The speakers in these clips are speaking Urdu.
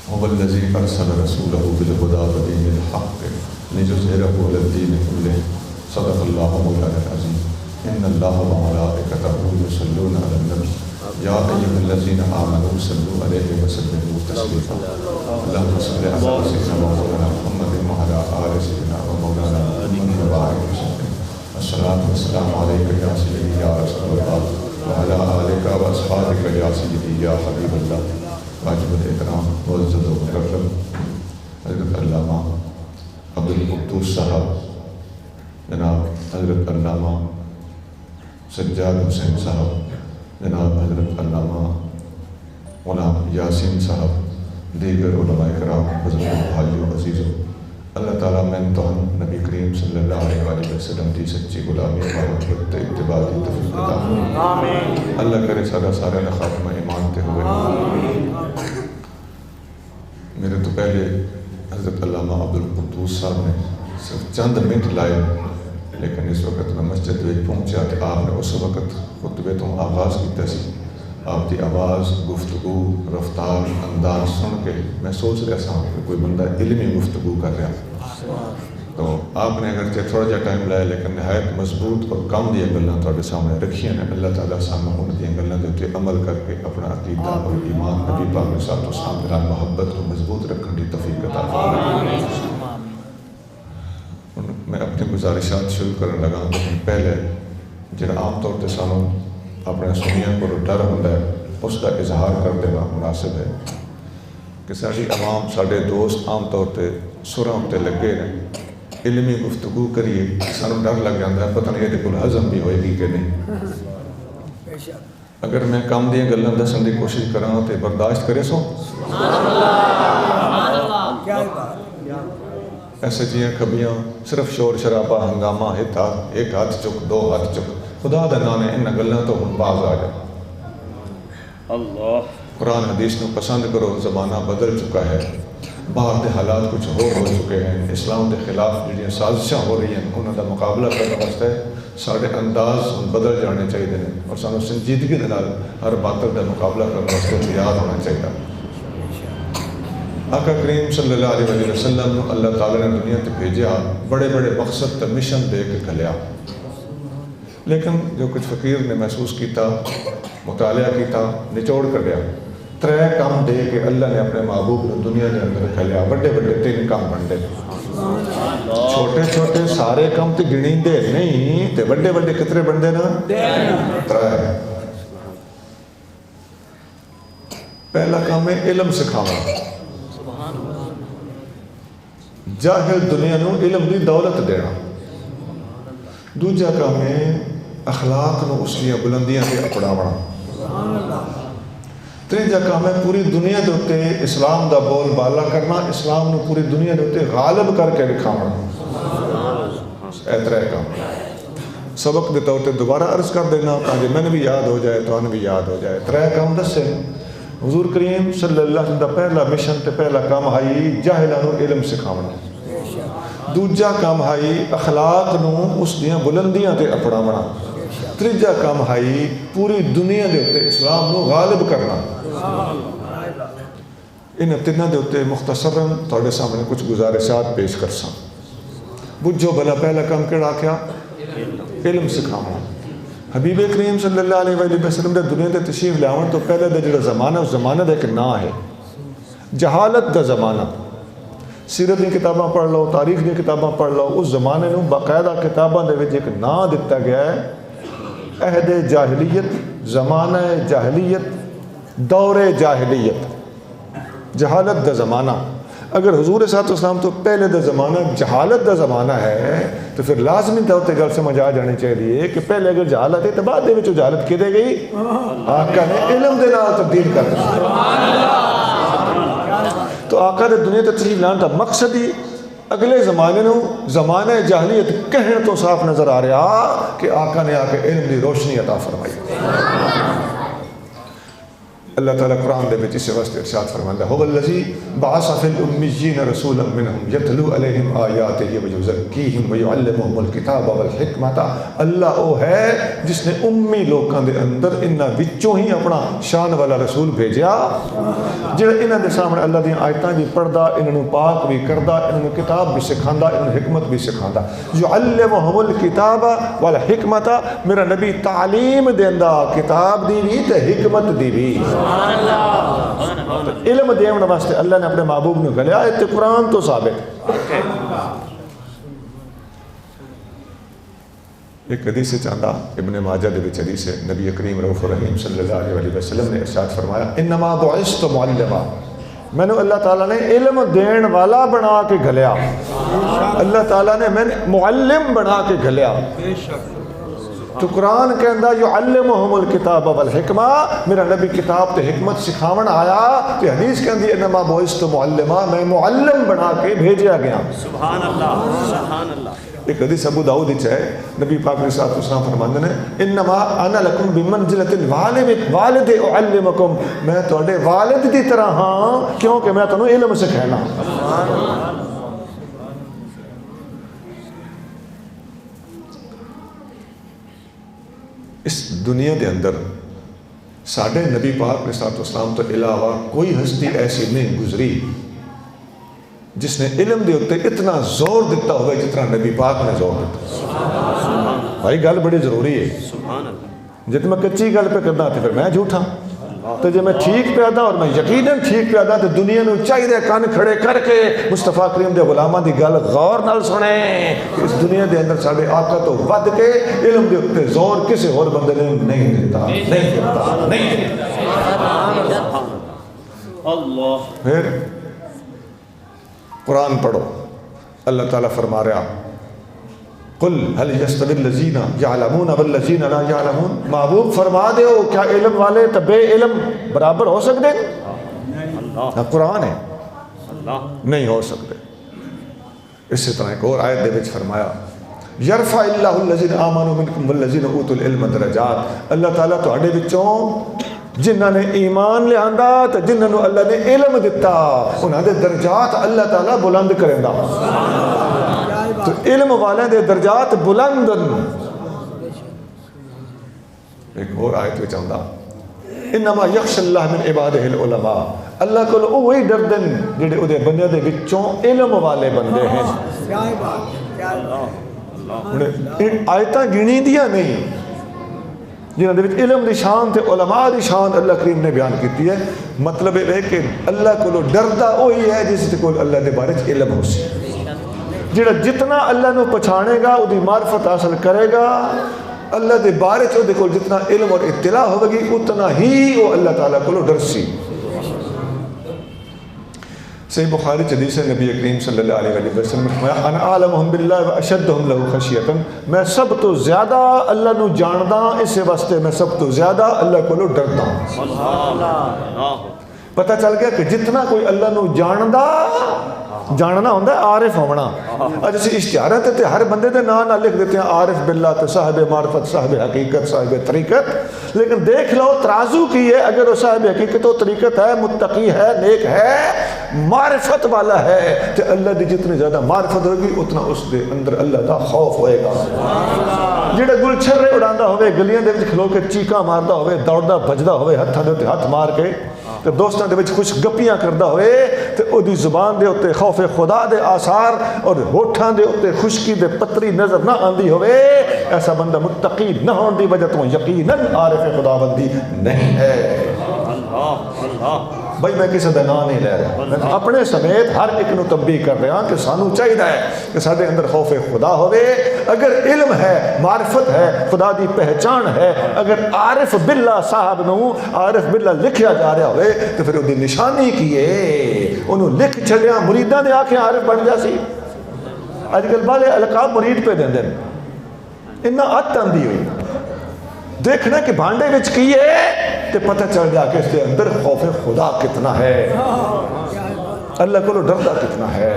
هو الذي أرسل رسوله بالهدى ودين الحق ليظهره على الدين كله صدق الله مولانا العظيم إن الله وملائكته يصلون على النبي يا أيها الذين آمنوا صلوا عليه وسلموا تسليما اللهم صل على سيدنا ومولانا محمد وعلى آل سيدنا ومولانا محمد وبارك وسلم الصلاة والسلام عليك يا سيدي يا رسول الله وعلى آلك وأصحابك يا سيدي يا حبيب الله واجب الاحترام معزز و مکرم حضرت علامہ عبدالقدوس صاحب، جناب حضرت علامہ سجاد حسین صاحب، جناب حضرت علامہ غلام یاسین صاحب، دیگر علماء کرام، بزرگوں، بھائیوں، عزیزوں، اللہ تعالیٰ میں تو ہم نبی کریم صلی اللہ علیہ وسلم کی سچی غلامی اور محبت اتباع کی توفیق عطا فرمائے۔ اللہ کرے سارا خاتمہ ایمان تے ہوئے۔ میرے تو پہلے حضرت علامہ عبدالقدوس صاحب نے صرف چند منٹ لائے، لیکن اس وقت میں مسجد میں پہنچا کہ آپ نے اس وقت خطبے تو آغاز کیتا سی، آپ کی آواز، گفتگو، رفتار، انداز سن کے میں سوچ رہا تھا کہ کوئی بندہ علمی گفتگو کر رہا، تو آپ نے اگرچہ تھوڑا جا ٹائم لایا لیکن نہایت مضبوط اور کم دیا گلاں تھوڑے سامنے رکھیاں نے۔ اللہ تعالیٰ سامنے ان دیا گلاں دے عمل کر کے اپنا عقیدہ اور ایمان نبی پاک کے ساتھ سامنے محبت کو مضبوط رکھنے کی توفیق عطا فرمائے۔ میں اپنی گزارشات شروع کرنے لگا، لیکن پہلے جڑا عام طور پہ سانوں اپنے سنیاں کو ڈر ہوتا ہے اس کا اظہار کر دینا مناسب ہے کہ ساری عوام، سارے دوست عام طور پہ سراں تے لگے نے، علمی گفتگو کریے، سانوں ڈر لگ جاتا ہے پتہ نہیں یہ کوئی ہضم بھی ہوئے گی کہ نہیں۔ اگر میں کام دیا گلاں دسن دی کوشش کراں تے برداشت کرے سو ایسے جیاں کبیاں صرف شور شرابہ ہنگامہ، ایک ہاتھ چک، دو ہاتھ چک، خدا دا نام ہے ان گلاں تو ہن باز آ جائے۔ اللہ قرآن حدیث کو پسند کرو، زمانہ بدل چکا ہے، باہر دے حالات کچھ ہو چکے ہیں، اسلام دے خلاف جڑیاں سازشاں ہو رہی ہیں انہوں دا مقابلہ کرنے واسطے سارے انداز بدل جانے چاہیے ہیں اور سانوں سنجیدگی دے نال ہر باطل دا مقابلہ کرنے واسطے تیار ہونا چاہیے۔ آقا کریم صلی اللہ علیہ وسلم اللہ تعالیٰ نے دنیا تے بھیجیا، بڑے بڑے مقصد تے مشن دے کے کھلیا، لیکن جو کچھ فقیر نے محسوس کیتا، مطالعہ کیتا، نچوڑ کر لیا، 3 کام دے کے اللہ نے اپنے محبوب نے دنیا کے اندر کھلیا۔ بڑے بڑے 3 کام بنتے، چھوٹے چھوٹے سارے کام تے گنی دے نہیں تے بڑے بڑے کتنے بنتے نا 3۔ پہلا کام ہے علم سکھانا، جاہل دنیا نو علم دی دولت دینا۔ دوجا کام ہے اخلاق نو اس لئے بلندیاں کے اپڑاونا۔ تیجا کام ہے پوری دنیا دے ہوتے اسلام دا بول بالا کرنا، اسلام نو پوری دنیا دے ہوتے غالب کر کے دکھاونا۔ اے 3 کام سبق دے طور تے دوبارہ عرض کر دینا تاکہ میں نے بھی یاد ہو جائے، تو انہیں بھی یاد ہو جائے۔ 3 کام دسے حضور کریم صلی اللہ علیہ وسلم دا پہلا مشن تے پہلا کام آئی جاہلاں نو علم سکھاونا، دوجا کام آئی اخلاق نو اس دیاں بلندیاں تے اپڑاونا، تیجا کام آئی پوری دنیا دے ہوتے اسلام نو غالب کرنا۔ ان 3 دے ہوتے مختصراً تھوڑے سامنے کچھ گزارشات پیش کرساں۔ بجھو بھلا پہلا کام کیڑا کیا؟ علم سکھاونا۔ حبیب کریم صلی اللہ علیہ وسلم دے دنیا دے تشریف لیاون تو پہلے دے جڑا زمانہ اس زمانہ دے ایک نا ہے، جہالت دا زمانہ۔ سیرت دی کتاباں پڑھ لو، تاریخ دی کتاباں پڑھ لو، اس زمانے نو باقاعدہ کتاباں دے وچ ایک نا دتا گیا ہے، عہد جاہلیت، زمانہ جاہلیت، دور جاہلیت، جہالت دا زمانہ۔ اگر حضور صلی اللہ علیہ وسلم تو پہلے دا زمانہ جہالت دا زمانہ ہے تو پھر لازمی طور تے گل سمجھ آ جانی چاہیے کہ پہلے اگر جہالت ہے تو بعد دے وچ جہالت کدے گئی؟ آقا نے علم دے نال تبدیل کر دیا۔ تو آقا دے دنیا تے تشریف لانے دا مقصد ہی اگلے زمانے نو زمانہ جاہلیت کہنے تو صاف نظر آ رہا کہ آقا نے آ کے علم دی روشنی عطا فرمائی۔ اللہ تعالیٰ قرآن دے وچ اس واسطے ارشاد فرماندا ہے هو الذی بعث فی الأمیین رسولا منهم یتلو علیہم آیاتہ ویزکیہم ویعلمہم الکتاب والحکمۃ. اللہ وہ ہے جس نے امی لوکاں دے اندر انہاں وچوں ہی اپنا شان والا رسول بھیجیا جڑا انہاں دے سامنے اللہ دی آیتاں بھی پڑھدا، انہاں نوں پاک بھی کردا، انہاں نوں کتاب بھی سکھاندا، انہاں نوں حکمت بھی سکھاندا. یعلمہم الکتاب والحکمۃ، میرا نبی تعلیم دیندا کتاب دی بھی تے حکمت دی بھی. علم دیون واسطے اللہ نے اپنے محبوب نے گھلیا. تے قرآن تو ثابت. ایک حدیث سے چاندہ ابن ماجہ دے وچ حدیث ہے، نبی کریم رؤوف الرحیم صلی اللہ علیہ وسلم نے ارشاد فرمایا انما بعثت معلما، میں نے اللہ تعالیٰ نے علم دین والا بنا کے گھلیا. اللہ تعالیٰ نے میں معلم بنا کے گھلیا. تو قرآن کہندا یعلمہم الکتاب والحکمہ، میرا نبی کتاب تے حکمت سکھاون آیا. تے حدیث کہندی انما بعثت معلما، میں معلم بنا کے بھیجا گیا. سبحان اللہ سبحان اللہ. ایک حدیث ابو داؤد وچ ہے، نبی پاک علیہ الصلوۃ والسلام فرماندے نے انما انا لکم بمنزلۃ الوالد اعلمکم، میں تواڈے والد دی طرح ہاں کیونکہ میں تانوں علم سکھانا. اس دنیا دے اندر ساڈے نبی پاک علیہ الصلوۃ والسلام تو علاوہ کوئی ہستی ایسی نہیں گزری جس نے علم دے اوتے اتنا زور دیتا ہوئے جتنا نبی پاک نے زور دیتا. بھائی گل بڑی ضروری ہے. جب میں کچی گل پہ کرنا تو پھر میں جھوٹا، تو جب میں ٹھیک پہ آدا اور میں یقیناً ٹھیک پہ آدا تو دنیا نو چاہیے کان کھڑے کر کے مصطفیٰ کریم دے غلاماں دی گل غور نال سنیں. اس دنیا دے اندر ساڈے آقا تو ود کے علم دے اوتے زور کسی اور بندے نے نہیں دیتا. پھر قرآن پڑھو. اللہ تعالیٰ فرما رہا قل هل يستوي الذين يعلمون والذين لا يعلمون، محبوب فرما دے ہو کیا علم والے تے بے علم برابر ہو سکتے ہیں؟ قرآن ہے نہیں ہو سکتے. اسی طرح ایک اور آیت دے وچ فرمایا یرفع اللہ الذین آمنوا منکم والذین اوتوا العلم درجات، اللہ تعالیٰ تواڈے وچوں جنہاں نے ایمان لیا تو جنہاں نے اللہ نے علم دیتا انہاں دے درجات اللہ تعالیٰ بلند کریندا. تو علم والے دے درجات بلندن. ایک اور آیت وچ آندا انما یخشى اللہ من عبادہ العلماء، اللہ کو وہی ڈردن جڑے او دے بندے دے وچوں علم والے بندے ہیں. آیتاں گنی دیاں نہیں جنہاں دے وچ علم دی شان تے علماء دی شان اللہ کریم نے بیان کیتی ہے. مطلب یہ ہے کہ اللہ کو ڈردا وہی ہے جس کو اللہ دے بارے چ علم ہو سی. جڑا جتنا اللہ نو پہچانے گا وہ معرفت حاصل کرے گا، اللہ دے بارے چ دے کول جتنا علم اور اطلاع ہوگی اتنا ہی وہ اللہ تعالیٰ کو ڈر سی. صحیح بخاری حدیث ہے نبی کریم صلی اللہ علیہ وسلم نے فرمایا انا اعلمہم باللہ واشدہم لہ خشیۃ، میں سب تو زیادہ اللہ نو جاندا، اس واسطے میں سب تو زیادہ اللہ کو ڈردا. پتہ چل گیا کہ جتنا کوئی اللہ نو جاننا ہوتا ہے عارف ہونا. اج اسی اشتہارات تے ہر بندے دے نام نہ لکھ دیتے ہیں عارف باللہ تے صاحب معرفت، صاحب حقیقت، صاحب طریقت. لیکن دیکھ لو ترازو کی ہے، اگر وہ صاحب حقیقت و طریقت ہے، متقی ہے، نیک ہے، معرفت والا ہے، تو اللہ دی جتنی زیادہ معرفت ہوگی اتنا اس دے اندر اللہ دا خوف ہوئے گا. جڑا گل چھرے اڑاندا ہوئے، گلیاں دے وچ کھلو کے چیکاں ماردا ہوئے، دوڑدا بھجدا ہوئے، ہتھاں دے تے ہتھ مار کے تے دوستاں دے وچ خوش گپیاں کردا ہوئے، تے او دی زبان دے اوتے خوف خدا دے آثار اور ہوٹھاں دے اوتے خشکی دے پتری نظر نہ آندی ہوئے، ایسا بندہ متقی نہ ہون دی وجہ تو یقیناً عارف خداوندی نہیں ہے. بھائی میں کسی دا نام نہیں لے رہا، میں اپنے سمیت ہر ایک نو تنبیہ کر رہا کہ سانو چاہیے کہ سارے اندر خوف خدا ہوئے. اگر علم ہے، معرفت ہے، خدا دی پہچان ہے، اگر عارف باللہ صاحب نو عارف باللہ لکھیا جا رہا ہوئے تو پھر وہ دی نشانی کی ہے انہوں لکھ چھڑیاں مریداں نے آکھیں عارف بن جا سی. آج کل بالے القاب مرید پہ دیں دیں انہا عد آندی ہوئی دیکھنا کہ بھانڈے وچ کی ہے تے پتہ چل جا کہ اس کے اندر خوف خدا کتنا ہے، اللہ کو ڈردا کتنا ہے.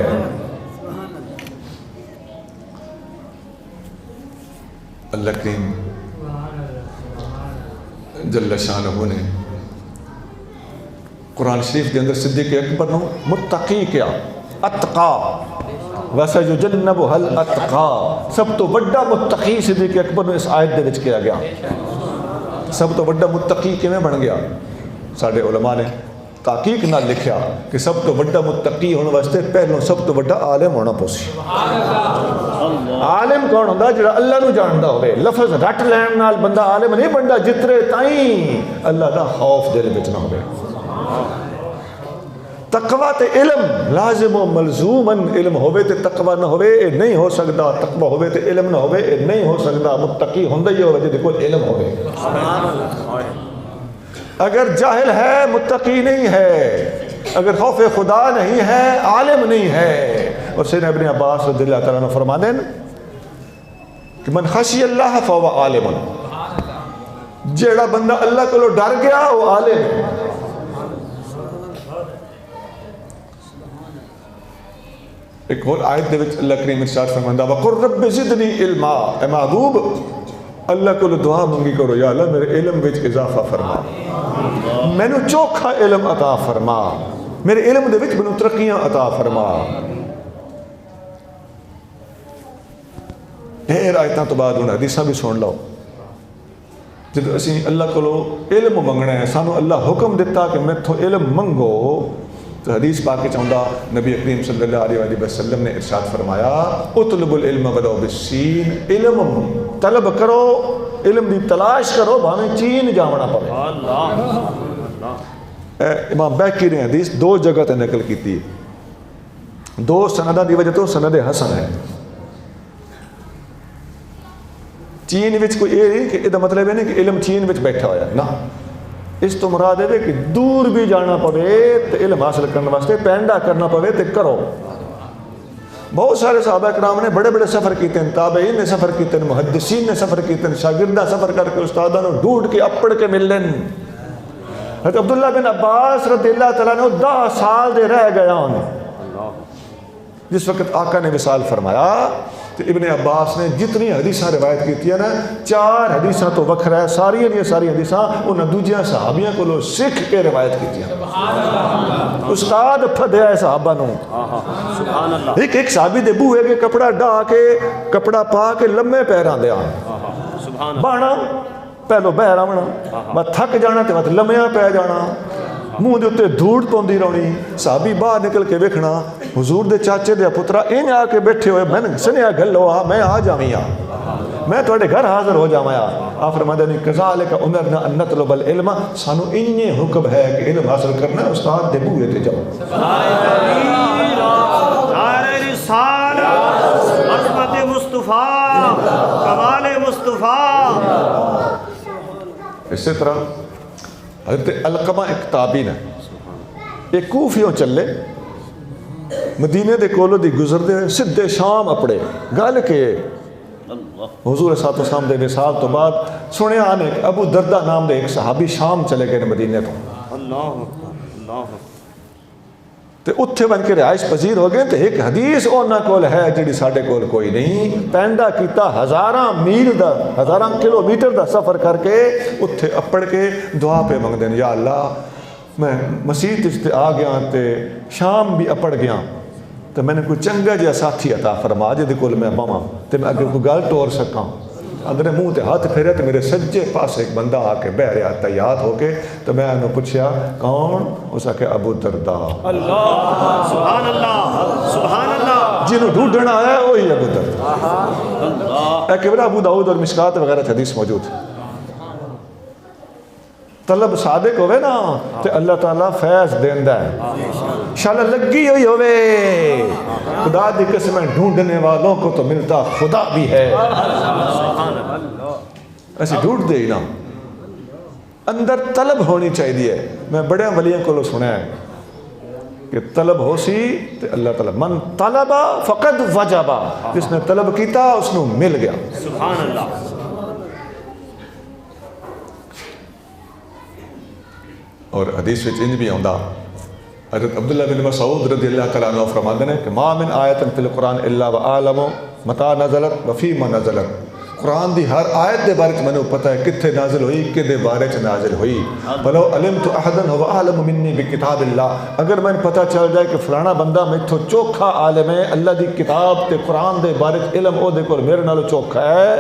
اللہ کریم جل شانہ نے قرآن شریف کے اندر صدیق اکبر نو متقی کیا اتقا وَسَيُجَنَّبُهَا الْأَتْقَى سب تو بڑا متقی صدیق اکبر نو اس آیت دے وچ کیا گیا. سب تو بڑا متقی کیویں بن گیا؟ ساڈے علماء نے تحقیق نال لکھیا کہ سب تو بڑا متقی ہونے واسطے پہلوں سب تو بڑا عالم ہونا پوسی. عالم کون ہوندا؟ جڑا اللہ نو جاندا ہوے. لفظ رٹ لین نال بندہ عالم نہیں بندا جترے تائیں اللہ دا خوف دل وچ نہ ہوے. تقوی تے علم لازم و ملزومن علم ہوے تے تقوی نہ ہوے اے نہیں ہو سکدا. تقوی ہوے تے علم نہ ہوے اے نہیں ہو سکدا. متقی ہوندا ہی ہوے جے کول علم ہوے. اگر جاہل ہے متقی نہیں ہے. اگر خوف خدا نہیں ہے عالم نہیں ہے. اور سیدنا ابن عباس رضی اللہ تعالیٰ عنہ فرماتے ہیں کہ من خشی اللہ فهو عالم. جیڑا بندہ اللہ کو ڈر گیا وہ عالم ہے. ایک اور آیت دے وچ اللہ کریم ارشاد فرماندا وقل رب زدنی علما. اے محبوب اللہ کو دعا منگی کرو یا اللہ میرے علم وچ اضافہ فرما. مینو چوکھا علم عطا فرما. میرے علم دے وچ مینو ترقیاں عطا فرما. ڈھیر آیتاں تو بعد ہن حدیثاں بھی سن لو. جب اسی اللہ کو علم منگنا ہے سانو اللہ حکم دیتا کہ میں تو علم منگو تو حدیث پاک چاہتا نبی کریم صلی اللہ علیہ وسلم نے ارشاد فرمایا اطلب العلم ولو بالسین. علم طلب کرو علم دی تلاش کرو بھاویں چین جاونا پڑے. امام بیہقی نے حدیث دو جگہ تے نقل کیتی ہے. دو سنداں دی وجہ تو سند حسن ہے. چین وچ کوئی یہ نہیں کہ یہ مطلب ہے نہیں کہ علم چین وچ بیٹھا ہوا ہے. نہ اس تو مراد ہے کہ دور بھی جانا پوے تو علم حاصل کرنے واسطے پینڈا کرنا پوے تو کرو. بہت سارے صحابہ کرام نے بڑے بڑے سفر کیتے ہیں. تابعین نے سفر کیتے ہیں. محدثین نے سفر کیتے ہیں. شاگردہ سفر کر کے استادوں نے ڈھونڈ کے اپڑ کے مل لین. حضرت عبداللہ بن عباس رضی اللہ تعالیٰ نے 10 سال دے رہ گیا ہوں جس وقت آقا نے وصال فرمایا. تو ابن عباس نے جتنی حدیثاں روایت کی نا 4 حدیثاں تو وکھرا ہے. ساری حدیثاں انہاں دوجیاں صحابیاں کو سکھ کے روایت کی. استاد پھدیا ہے صحابہ نو. ایک صحابی دے بوئے کے کپڑا ڈا کے کپڑا پا کے لمے پیراں دے بانا پہلو بہر آونا میں تھک جانا تے میں لمیاں پہ جانا منہ دے اتے دھوڑ پوندی رہنی. صحابی باہر نکل کے ویکھنا حضور دے چاچے دے پترا ان آ کے بیٹھے ہوئے میں نے سنیا گلو میں آ جاویاں میں تھوڑے گھر حاضر ہو جاواں. آپ فرماتے ہیں کذالک امرنا ان نطلب العلم. سانو انہی حکم ہے کہ علم حاصل کرنا استاد دے بوئے تے جاؤ. عظمت مصطفیٰ کمال مصطفیٰ. اسی طرح حضرت علقمہ ایک تابعین ہے. ایک کوفیوں چلے مدینے دے کولو دی گزر دے سدھے شام اپڑے گل کے حضور صلی اللہ علیہ وسلم دے وصال تو بعد سنیا آنے کہ ابو دردہ نام دے ایک صحابی شام چلے گئے مدینے تو. اللہ تے اتھے بن کے رہائش پذیر ہو گئے. تے ایک حدیث اونا کول ہے جڑی ساڈے کول کوئی نہیں. پینڈا کیتا 1000 میل دا 1000 کلومیٹر دا سفر کر کے اتھے اپڑ کے دعا پہ منگ دین یا اللہ میں مسیح تے آ گیا تے شام بھی اپڑ گیا تو میں نے کوئی چنگا جہا ساتھی عطا فرما جے دے کول میں باواں تے میں اگر کوئی گل ٹور سکاں. اندر منہ تے ہاتھ پھیرے تو میرے سجے پاس ایک بندہ آ کے بہ رہا تیار ہو کے. تو میں انہوں پوچھیا کون؟ اس آ کے ابو دردہ. اللہ سبحان اللہ سبحان اللہ. جنہوں ڈھونڈنا آیا ہے وہی ابو دردہ. ایک ابو داؤد اور مشکات وغیرہ حدیث موجود ہے. طلب صادق ہوئے نا تو اللہ تعالیٰ فیض دیندہ ہے. شالا لگی ہوئی ہوئے خدا دی قسمیں ڈھونڈنے والوں کو تو ملتا خدا بھی ہے. ایسے ڈھونڈ دے نا اندر طلب ہونی چاہیے. میں بڑے ولیوں کو سنا ہے کہ طلب ہو سی تو اللہ تعالیٰ من طلبا فقد وجبا. جس نے طلب کیتا اس نے مل گیا. سبحان اللہ. اور حدیث وچ انج بھی آندا حضرت عبداللہ بن مسعود رضی اللہ تعالیٰ عنہ فرماتے ہیں کہ ما من آیت فی القرآن الا وعالم متى نزلت وفیما نزلت. قرآن دی ہر آیت دے بارے میں پتہ ہے کتنے نازل ہوئی کدے بارے چ نازل ہوئی. بلو علمت احدا هو اعلم منی بکتاب اللہ, اگر میں پتہ چل جائے کہ فلانا بندہ میتھوں چوکھا عالم ہے اللہ دی کتاب تے قرآن دے بارے علم او دے کول میرے نالوں چوکھا ہے,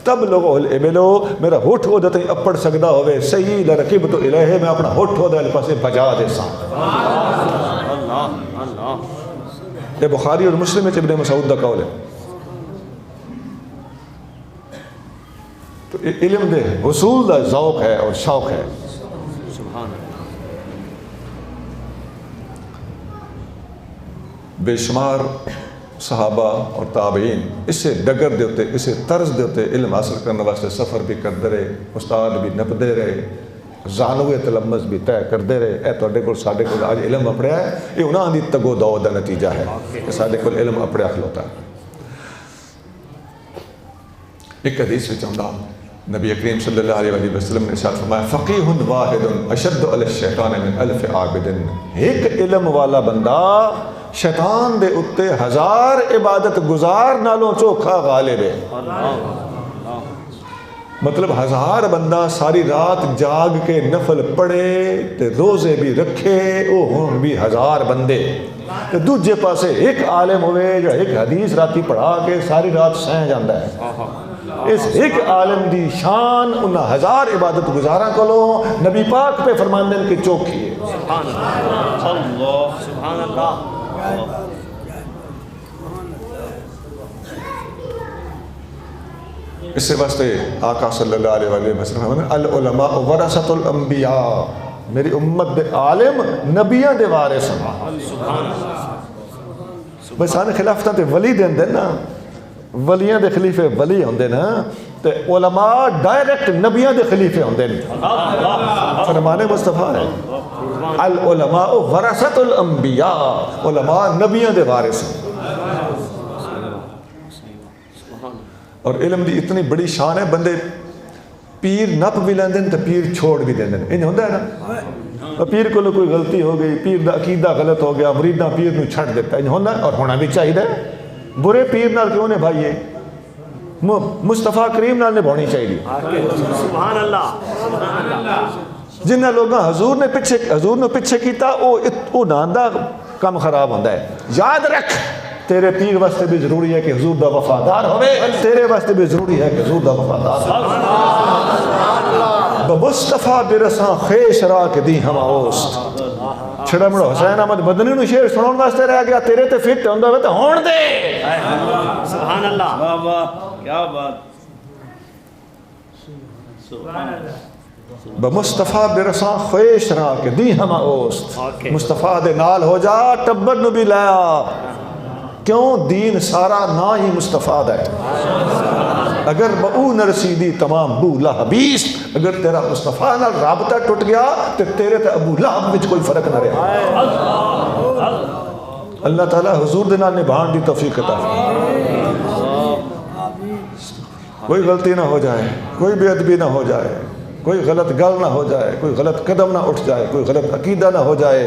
تب لوگو الابلو میرا ہوٹھ ہو دے اپڑ سکدا ہوئے صحیح لرکبت الیہ, میں اپنا ہوٹھ ہو دے پاسے بجا دے ساں. یہ بخاری اور مسلم میں ابن مسعود دا قول ہے. تو علم دے حصول دا ذوق ہے اور شوق ہے. بے شمار صحابہ اور تابعین اسے ڈگر دے ہوتے, اسے طرز دے ہوتے علم حاصل کرنے واسطے سفر بھی کرتے رہے, استاد بھی نپدے رہے, زانوے تلمز بھی طے کرتے رہے. اے تواڈے کول ساڈے کول اج علم اپڑیا ہے, یہ انہاں دی تگو دو دا نتیجہ ہے کہ ساڈے کول علم اپڑیا کھلوتا ہے. ایک حدیث وچ آندا نبی کریم صلی اللہ علیہ وسلم نے ارشاد فرمایا فقیہ واحد اشد علی الشیطان من الف عابد, ایک علم والا بندہ شیطان دے اتے 1000 عبادت گزار نالوں چوکھا غالب ہے. مطلب 1000 بندہ ساری رات جاگ کے نفل پڑھے تے روزے بھی رکھے, او ہوں بھی 1000 بندے. تے دوجے پاسے ایک عالم ہوئے جو ایک حدیث راتی پڑھا کے ساری رات سہ جاندہ ہے. اس ایک عالم دی شان انہا 1000 عبادت گزاراں کولوں نبی پاک پہ فرماندے کہ چوکھی ہے. سبحان اللہ, سبحان اللہ. اس سے واسطے آقا صلی اللہ علیہ وسلم العلماء ورثۃ الانبیاء, میری امت دے عالم نبیاں دے وارث ہیں. بس سانے خلافتاں تے ولی دین دے نا, ولیاں دے خلیفے ولی ہوندے نا, تے علماء ڈائریکٹ نبیاں دے خلیفے ہوندے نے. فرمان مصطفیٰ ہے العلماء ورثۃ الانبیاء, علماء نبیاں دے وارث ہیں. اور علم دی اتنی بڑی شان ہے, بندے پیر نپ بھی لیندے تے پیر چھوڑ بھی دیندے. انہیں ہوندہ ہے نا, پیر کو کوئی غلطی ہو گئی, پیر دا عقیدہ غلط ہو گیا, مریداں پیر نو چھڑ دیتا. انہیں ہوندہ ہے اور ہونا بھی چاہیے. برے پیر نال کیوں نے بھائیے, مصطفیٰ کریم نال نے بھونی چاہیے. سبحان اللہ, سبحان اللہ. جنہ لوگاں حضور نے پیچھے کیتا او ناندہ کم خراب ہوندہ ہے. یاد رکھ تیرے پیر واسطے بھی ضروری ہے کہ حضور دا وفادار ہوئے, تیرے واسطے بھی ضروری ہے کہ حضور دا وفادار ہوئے. بمصطفیٰ برساں خیش را کے دی ہم اوست. چھڑا مڑا حسین احمد مدنی نو شعر سنون واسطے رہ گیا, تیرے تے فٹ ہوندہ ہوئے تو ہون دے. سبحان اللہ, واہ واہ کیا بات. سبحان اللہ. بمصطفیٰ برساں خیش را کے دی ہم اوست. مصطفیٰ دے نال ہو جا ٹبر نو بھی لیا, کیوں دین سارا نہ ہی مصطفیٰ دا ہے. اگر بہو نہ رسیدی تمام بو لہبیس, اگر تیرا مصطفیٰ نہ رابطہ ٹوٹ گیا تو تیرے تے ابو لہب وچ کوئی فرق نہ رہا. اللہ تعالیٰ حضور دے نال نبھان دی توفیق عطا فرمائے. کوئی غلطی نہ ہو جائے, کوئی بے ادبی نہ ہو جائے, کوئی غلط گل نہ ہو جائے, کوئی غلط قدم نہ اٹھ جائے, کوئی غلط عقیدہ نہ ہو جائے,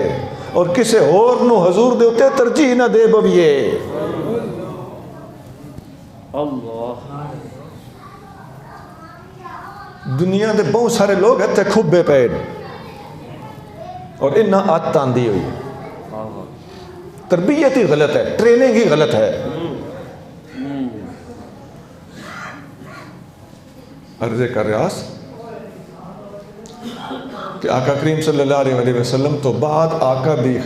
اور کسے اور نو حضور دے اتے ترجیح نہ دے بویے. اللہ. دنیا دے بہت سارے لوگ اتنے کھبے پے اور انہاں عادت آندی ہوئی. تربیت ہی غلط ہے, ٹریننگ ہی غلط ہے. عرض کر ریاض کہ آقا کریم صلی اللہ علیہ وسلم تو بعد آقا دی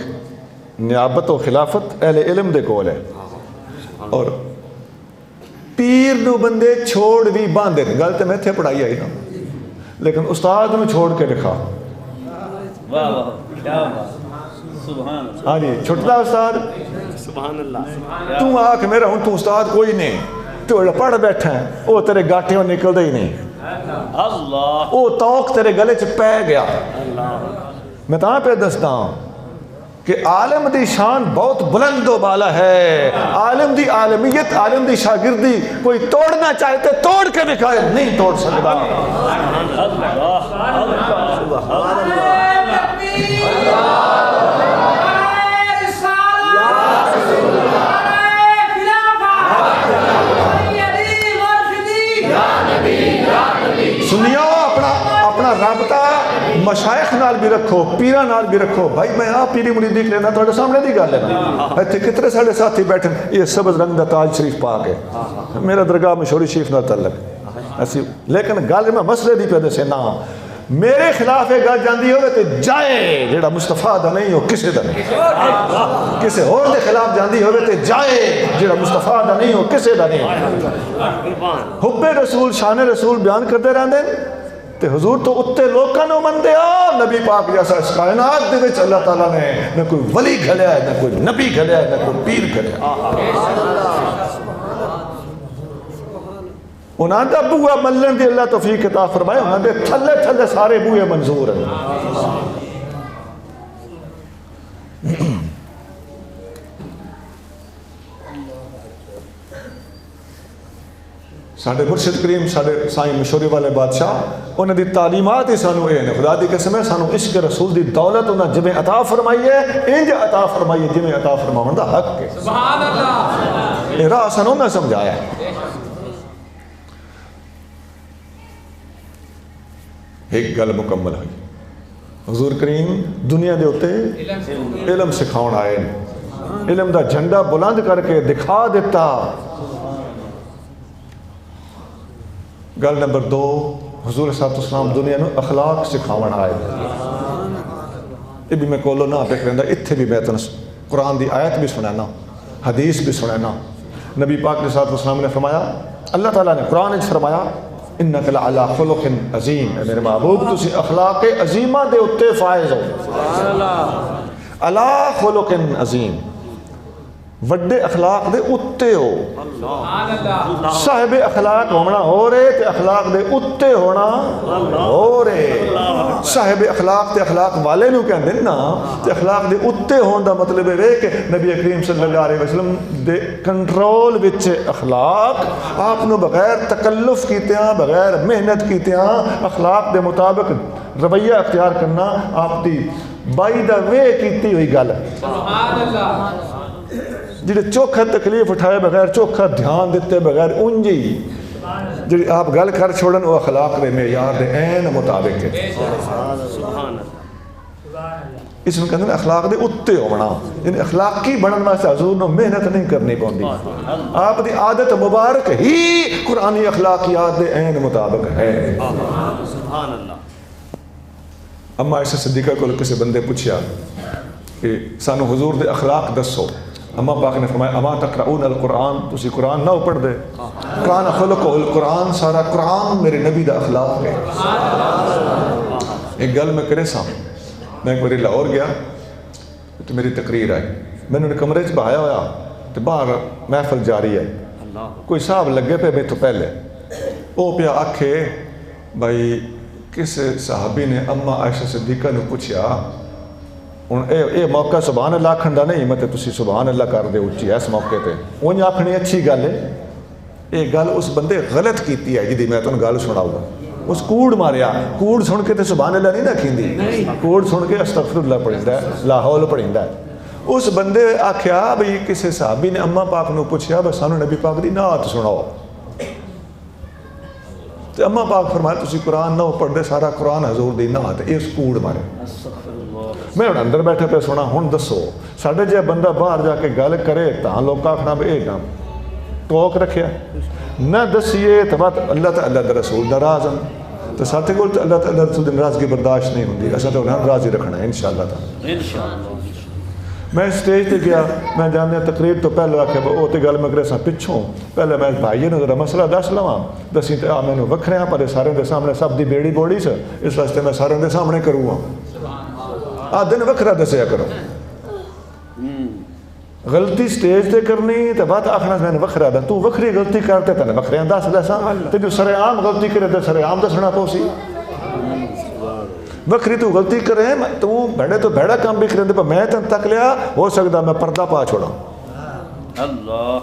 نیابت و خلافت اہل علم دے کول ہے, اور پیر نو بندے چھوڑ بھی باندھے. گل تو میں تھے پڑھائی آئی نا, لیکن استاد نو چھوڑ کے لکھا. واہ واہ کیا بات. سبحان اللہ. ہاں جی چھٹلا استاد, سبحان اللہ. تو آکھ میرا ہوں تو استاد کوئی نہیں, تو پڑھ بیٹھا ہے, وہ تیرے گاٹھیوں نکل دے ہی نہیں. اللہ. وہ توق تیرے گلے چ پہ گیا. میں تاں پہ دستا ہوں کہ عالم دی شان بہت بلند و بالا ہے. عالم دی عالمیت, عالم دی شاگردی کوئی توڑنا چاہتے توڑ کے دکھائے, نہیں توڑ سکتا. اللہ. بھی رکھو پیرا نال بھی رکھو بھائی میں آپ پیری مرید دیکھ لینا تھوڑے سامنے دی گل ہے نا ایتھے کتنے ساڑے ساتھی بیٹھے یہ سبز رنگ دا تاج شریف پا کے میرا درگاہ مشہوری شریف نہ تعلق ایسی لیکن گل میں مسئلے دی پہ دسے نا میرے خلاف ایک گل جاندی ہوئے تو جائے جڑا مصطفیٰ دا نہیں ہو کسے دا نہیں کسے اور دے خلاف جاندی ہوئے تو جائے جڑا مصطفیٰ دا نہیں ہو کسے دا نہیں حب رسول شان رسول بیان کرتے رہندے تے حضور تو اتے لوکاں نو مندے نبی پاک جیسا اس کائنات دے وچ اللہ تعالیٰ نے نہ کوئی ولی گھلیا ہے نہ کوئی نبی گھلیا ہے نہ کوئی پیر گھلیا انہاں دا بوہ ملن دی اللہ توفیق عطا فرمائے انہاں دے تھلے تھلے سارے بوئے منظور ہیں ساڑھے مرشد کریم ساڑھے سائیں مشوری والے بادشاہ انہاں دی تعلیمات ہی سانو اے نے خدا دی قسم ہے سانو عشق رسول دی دولت انہاں جویں عطا فرمائی ہے انج عطا فرمائی ہے جویں عطا فرماون دا حق ہے سبحان اللہ اے راہ سانو نہ سمجھایا ہے ایک گل مکمل ہے حضور کریم دنیا دے ہوتے علم سکھاؤن آئے علم دا جھنڈا بلند کر کے دکھا دیتا گل نمبر 2 حضور صلی اللہ علیہ وسلم دنیا نو اخلاق سکھاؤن آئے یہ بھی میں کولو نہ پہ کرندہ اتھے بھی میں قرآن دی آیت بھی سنانا حدیث بھی سنانا نبی پاک صلی اللہ علیہ وسلم نے فرمایا اللہ تعالیٰ نے قرآن نے فرمایا انک لعلی خلق عظیم میرے محبوب تسی اخلاق عظیمہ دے اتے فائز ہو علی خلق عظیم وڈے اخلاق دے اتے ہو صاحب اخلاق ہونا ہو رہے تے اخلاق دے اتے ہونا ہو رہے صاحب اخلاق تے اخلاق والے نو کہندے نا تے اخلاق دے اتے ہون دا مطلب ہے کہ نبی کریم صلی اللہ علیہ وسلم دے کنٹرول وچ اخلاق آپ نو بغیر تکلف کیتیاں بغیر محنت کیتیاں اخلاق دے مطابق رویہ اختیار کرنا آپ دی بائی دا وے کیتی ہوئی گل سبحان اللہ جڑے چوکھا تکلیف اٹھائے بغیر چوکھا دھیان دیتے بغیر انجی جڑی آپ گل کر چھوڑن وہ اخلاق دے معیار دے عین مطابق ہے اس میں کہتے ہیں اخلاق دے اتے ہونا یعنی اخلاقی بنن واسطے حضور نے محنت نہیں کرنی پوندی آپ دی عادت مبارک ہی قرآنی اخلاقیات دے عین مطابق ہے سبحان اللہ اما عائشہ صدیقہ کو کسی بندے پوچھیا کہ سانو حضور دے اخلاق دسو اما پاک نے فرمایا اما تقرؤون القرآن تسی قرآن نہ پڑھ دے کان خلق القرآن سارا قرآن میرے نبی دا اخلاق ہے ایک گل میں کرے سا میں ایک باری لاہور گیا تو میری تقریر آئی میں نے کمرے چ بہایا ہوا تو باہر محفل جاری ہے کوئی صاحب لگے پہ میں تو پہلے وہ پیا آکھے بھائی کس صحابی نے اما عائشہ صدیقہ نے پوچھیا اے موقع سبحان اللہ کھنڈا نہیں مت تسی سبحان اللہ کر دے اچھی اس موقع پہ انہیں آکھنی اچھی گل ہے یہ گل اس بندے غلط کیتی ہے جدی میں تمہیں گل سناؤں گا اس کوڑ ماریا کوڑ سن کے تے سبحان اللہ نہیں نہ کھیندی کوڑ سن کے استغفر اللہ پڑھیندا ہے لا حول پڑھیندا ہے اس بندے آکھیا بھئی کسی صحابی نے اما پاک نو پوچھیا بس سانو نبی پاک دی نعت سناؤ تے اما پاک فرمایا تسی قرآن نہ پڑھ دے سارا قرآن حضور دی نعت اس کوڑ مارے میں ہوں اندر بیٹھے پہ سونا ہوں دسو ساڑھے جے بندہ باہر جا کے گل کرے تاں لوگ آکھنا بے اے نام ٹوک رکھیا نہ دسیے تو بات اللہ تعالیٰ دا رسول ناراض ہیں تو ساتھے کو اللہ تعالیٰ رسول دی ناراضگی برداشت نہیں ہوندی ایسا تو انہیں راضی رکھنا ہے انشاءاللہ تعالیٰ میں سٹیج تے گیا میں جانے تقریر تو پہلے آکھے وہ تے گل میں کرے سا پچھوں پہلے میں بھائیے نے ذرا مسئلہ دس لواں دسی تے میں نے وکھرے ہیں پر سارے دے سامنے سب دی بیڑی بوڑی سے اس واسطے میں سارے دے سامنے کروں ہاں دن وکھرا دسیا کرو غلطی سٹیج تے کرنی تو بات آخنا میں نے وکھرا دا تو وکھری غلطی کرتے تے وکھرے دس دساں تے جو سر عام غلطی کرے تے سر عام دسنا پوسی وکھری تو غلطی کرے تو بھڑے تو بھڑا کام بھی کرے پر میں تن تک لیا ہو سکتا میں پردہ پا چھوڑا اللہ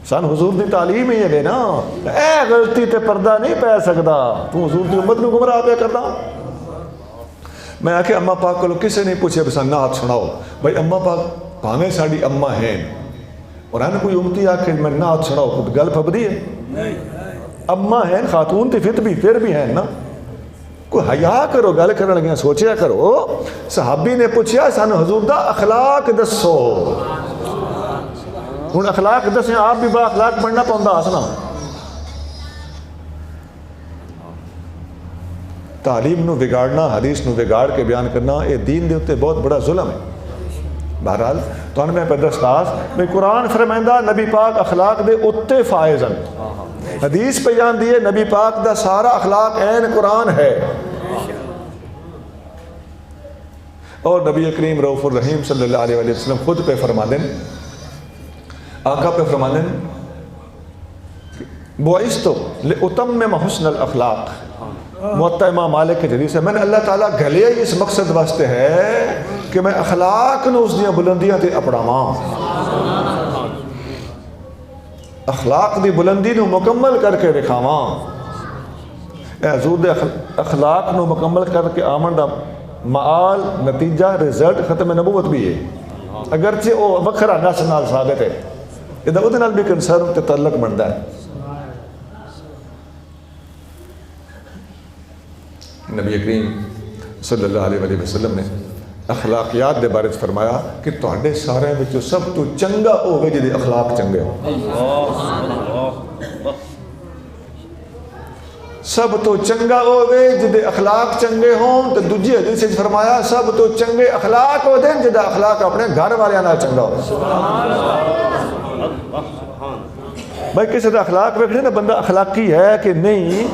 سان حضور دی تعلیم ہی ہے نا اے غلطی تے پردہ نہیں پہ سکتا تو حضور دی امت نو گمراہ پہ کرنا میں آکے اما پاک کو کسے نہیں پوچھے بس نعت سناؤ بھائی اما پاک پاویں ساڑی اما ہیں اور ہن کوئی امتی آکے میں نعت سناؤ خود گل پھبدی ہے اما ہیں خاتون تے پھر بھی ہیں نا کوئی حیا کرو، گل کرن لگیاں سوچیا کرو۔ صحابی نے پوچھیا سانو حضور دا اخلاق دسو، ہن اخلاق دسیں آپ بھی با اخلاق بننا پوندا ہسنا۔ تعلیم نو بگاڑنا، حدیث نو بگاڑ کے بیان کرنا، یہ دین دے اتنے بہت بڑا ظلم ہے۔ بہرحال تو میں پہ دستاس میں قرآن فرمائندہ نبی پاک اخلاق دے اتے فائزن، حدیث پہ جان دیے نبی پاک دا سارا اخلاق عین قرآن ہے۔ اور نبی کریم رؤوف الرحیم صلی اللہ علیہ وسلم خود پہ فرما دیں، آقا پہ فرما دیں بعثت لأتمم حسن الاخلاق۔ موطا امام مالک کے حدیث ہے میں نے اللہ تعالیٰ گھلیا ہی اس مقصد واسطے ہے کہ میں اخلاق نو اس دیاں بلندیاں تے اپڑاواں، اخلاق دی بلندی نو مکمل کر کے دکھاواں۔ اے حضور دے اخلاق نو مکمل کر کے آمن دا معال نتیجہ رزلٹ ختم نبوت بھی ہے، اگرچہ وہ وکھرا نس نال ثابت ہے، یہ ادھے نال بھی کنسرن تے تعلق بنتا ہے۔ نبی کریم صلی اللہ علیہ وسلم نے اخلاقیات دے بارے فرمایا کہ تواڈے سارے وچوں سب تو چنگا ہوے جدے اخلاق چنگے ہو، سب تو چنگا ہوے جدے اخلاق چنگے ہون۔ تے دوجی حدیث وچ فرمایا سب تو چنگے اخلاق ہو دین جدا اخلاق اپنے گھر والیاں نال چنگا ہو۔ بھائی کسی دا اخلاق ویکھنے نا بندہ اخلاقی ہے کہ نہیں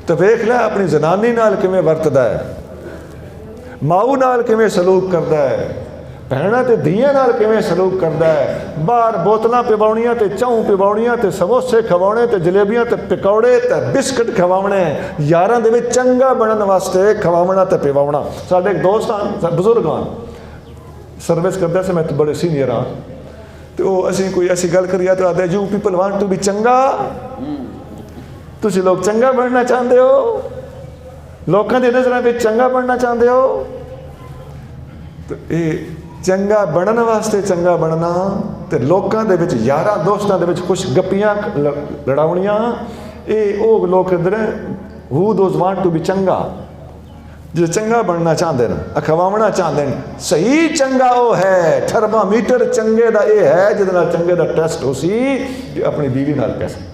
تو ویکھ لے اپنی زنانی نال کیویں ورتدا ہے، ماؤ نال کیویں سلوک کردا ہے، بہناں تے دھیاں نال کیویں سلوک کردا ہے، باہر بوتلاں پواؤنیاں تے چاؤں پواؤنیاں تے سموسے کھواونے تے جلیبیاں تے پکوڑے تے بسکٹ کھواونے، یاراں دے وچ چنگا بنن واسطے کھواونا تے پواونا۔ ساڈے ایک دوست بزرگ ہن سروس کردا سی، میں بڑے سینئر ہاں، تو اسی کوئی ایسی گل کریے تو آدھے you people want to be چنگا، تسی لوگ چنگا بننا چاہتے ہو، لوکاں دی نظراں وچ چنگا بننا چاہتے ہو، تو یہ چنگا بنن واسطے چنگا بننا تے لوکاں دے وچ یاراں دوستاں دے وچ خوش گپیاں لڑاونیاں، یہ او لوگ ادھر ہو دوز وانٹ ٹو بی چنگا، جو چنگا بننا چاہتے ہیں، اکھواونا چاہتے ہیں۔ صحیح چنگا وہ ہے، تھرمامیٹر چنگے دا یہ ہے جس نال چنگے دا ٹیسٹ ہو سی جو اپنی بیوی نال کیسے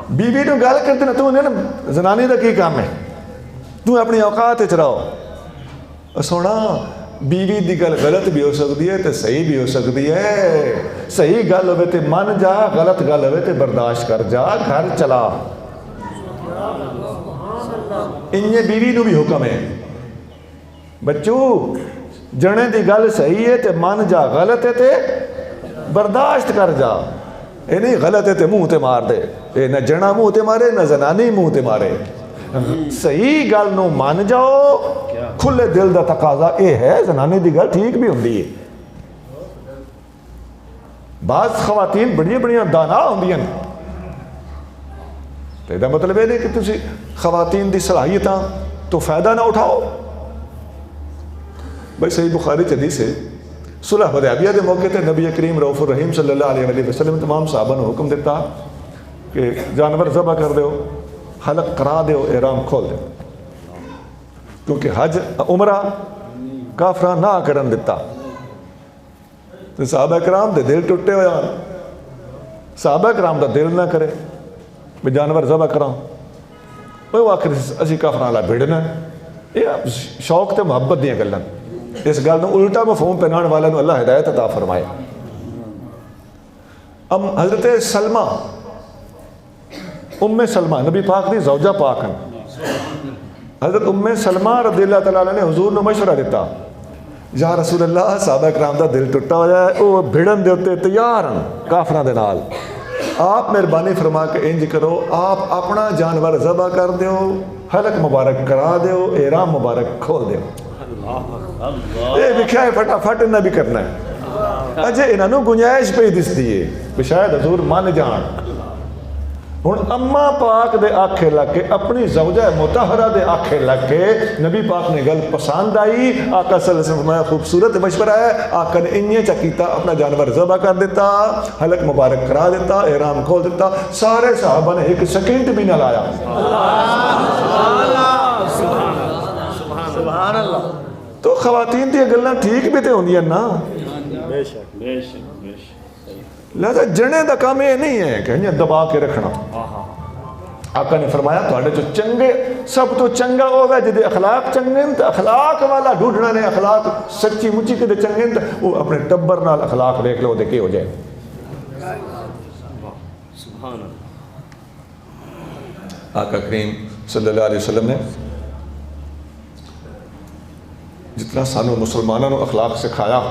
بیوی نو گل کرتے نا تو نا زنانی دا کی کام ہے، تو اپنی اوقات وچ رہو۔ سونا بیوی دی گل غلط بھی ہو سکتی ہے تے صحیح بھی ہو سکتی ہے، صحیح گل ہوئے تے من جا، غلط گل ہوئے تے برداشت کر جا، گھر چلا۔ انہیں بیوی نو بھی حکم ہے بچو جنے دی گل صحیح ہے تے من جا، غلط ہے تے برداشت کر جا، یہ نہیں غلط ہے تے منہ تے مار دے، یہ نہ جنا منہ تے مارے نہ زنانی منہ تے مارے۔ صحیح گل نو مان جاؤ، کھلے دل دا تقاضا یہ ہے، زنانی دی گل ٹھیک بھی ہوندی ہے۔ بعض خواتین بڑی بڑیاں دانا ہوندیاں، تو یہ مطلب یہ نہیں کہ تسی خواتین دی صلاحیتاں تو فائدہ نہ اٹھاؤ۔ بھائی صحیح بخاری حدیث ہے، صلح حدیبیہ دے موقع تے نبی کریم رؤوف الرحیم صلی اللہ علیہ وسلم تمام صحابہ نے حکم دیتا کہ جانور ذبح کر دیو، حلق کرا دیو، احرام کھول دیو، کیونکہ حج عمرہ کافرہ نہ کرن دیتا۔ تو صحابہ کرام دے دل ٹوٹے ہویا، صحابہ کرام دا دل نہ کرے بھی جانور ذبح کراں، وہ آخر اسی کافراں والا بھیڑنا، یہ شوق تے محبت دیاں گلاں، اس گل نو الٹا مفہوم پہنان والے نو اللہ ہدایت عطا فرمائے۔ ام حضرت سلمہ ام سلمہ نبی پاک دی زوجہ پاک ہیں، حضرت ام سلمہ رضی اللہ تعالیٰ نے حضور نے مشورہ دیتا، یا رسول اللہ صحابہ کرام دا دل ٹوٹا ہو جائے، وہ بھیڑن دے ہوتے تیار ہیں کافراں دے نال، آپ مہربانی فرما کے انج کرو، آپ اپنا جانور ذبح کر دیو، حلق مبارک کرا دیو، احرام مبارک کھول دیو۔ یہ لکھا ہے فٹافٹ انہیں بھی کرنا ہے، اجے انہوں گنجائش پہ دس دیے شاید حضور مان جان۔ ہوں اما پاک دے آکھے لگ کے اپنی زوجہ مطہرہ دے آکھے لگ کے نبی پاک نے گل پسند آئی. آقا صلی اللہ علیہ وسلم فرمایا خوبصورت مشورہ ہے. آقا نے انہیں چا کیتا, اپنا جانور ذبح کر دیتا, حلق مبارک کرا دیتا, احرام کھول دیتا. سارے صحابہ نے ایک سیکنڈ بھی نہ لایا. سبحان اللہ. تو خواتین دی گلاں ٹھیک بھی تے ہوندیاں نا. بے شک بے شک بے شک. لہذا جنے دا کام یہ نہیں ہے کہ انہیں دبا کے رکھنا. آقا نے فرمایا تھوڑے جو چنگے سب تو چنگا ہوگا جدے اخلاق چنگے تو اخلاق والا ڈھونڈنا نے اخلاق سچی مچی کے چنگے تو وہ اپنے ٹبر نال اخلاق دیکھ لو دے کے ہو جائے. سبحان اللہ. آقا کریم صلی اللہ علیہ وسلم نے جتنا سانو مسلمانوں نے اخلاق سکھایا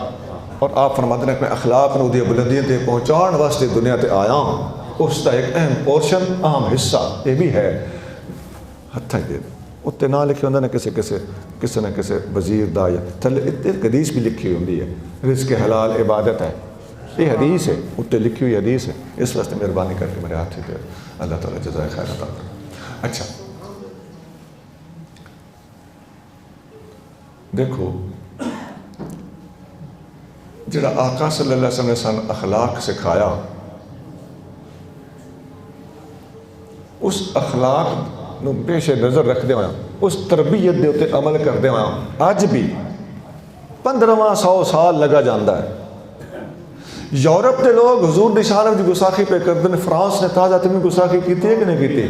اور آپ فرماتے ہیں کہ میں اخلاق نو دی بلندیاں تے پہنچان واسطے دنیا تے آیا ہوں, اس کا ایک اہم پورشن اہم حصہ یہ بھی ہے ہتھاں دے اتنے نہ لکھے ہوندے نے کسی نہ کسی وزیر دا یا تھلے ایک حدیث بھی لکھی ہوندی ہے رزق حلال عبادت ہے. یہ حدیث ہے اتنے لکھی ہوئی حدیث ہے. اس واسطے مہربانی کر کے میرے ہاتھ دے اللہ تعالیٰ جزائے خیر عطا کرے. اچھا دیکھو جڑا آقا صلی اللہ علیہ وسلم نے سان اخلاق سکھایا, اس اخلاق نو پیش نظر رکھدے ہوئے اس تربیت دے اتے عمل کردے ہوئے اج بھی 1500 سال لگا جاندہ ہے. یورپ دے لوگ حضور دی شان دی گستاخی پہ کردے نے. فرانس نے تازہ تمہیں گستاخی کیتی ہے کہ نہیں کیتی؟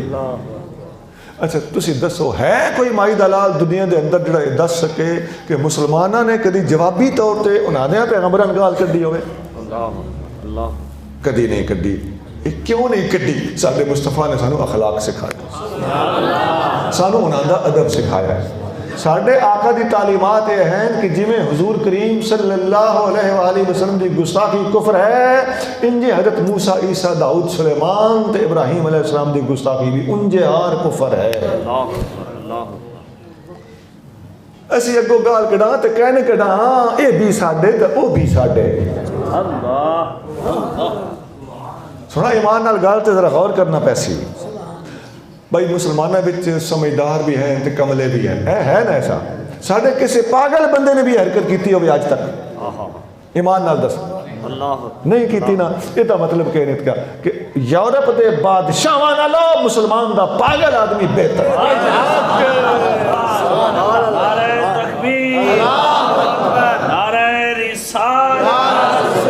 اچھا تسی دسو ہے کوئی مائی دلال دنیا دے اندر جڑا یہ دس سکے کہ مسلمانہ نے کدی جوابی طور تے انہاں نے پیغمبران گال کڈی ہوئے؟ اللہ کدی نہیں کڈی. کیوں نہیں کڈی؟ سارے مصطفیٰ نے سانو اخلاق سکھایا, سانو انہاں دا ادب سکھایا ہے. سارے آقا دی تعلیمات یہ ہیں کہ جی میں حضور کریم صلی اللہ علیہ وآلہ وسلم دی گستاخی کفر ہے, انجے حضرت موسیٰ عیسیٰ داؤد سلیمان تے ابراہیم علیہ السلام دی گستاخی بھی انجے آر کفر ہے. اسی اگو گال کڑا تے کہنے کڑا اے بھی ساڈے تے او بھی ساڈے. سونا ایمان نال گال تے ذرا غور کرنا پیسی. بھائی مسلمانہ بچ سمجھدار بھی ہیں تے کملے بھی ہیں, ہے نا ایسا؟ ساڑھے کسی پاگل بندے نے بھی حرکت کیتی ہوئی آج تک؟ ایمان نال دس نہیں کیتی نا. یہ تو مطلب کہنے کا کہ یورپ دے بادشاہاں نالو مسلمان دا پاگل آدمی بہتر ہے. نعرہ تکبیر, نعرہ رسالت,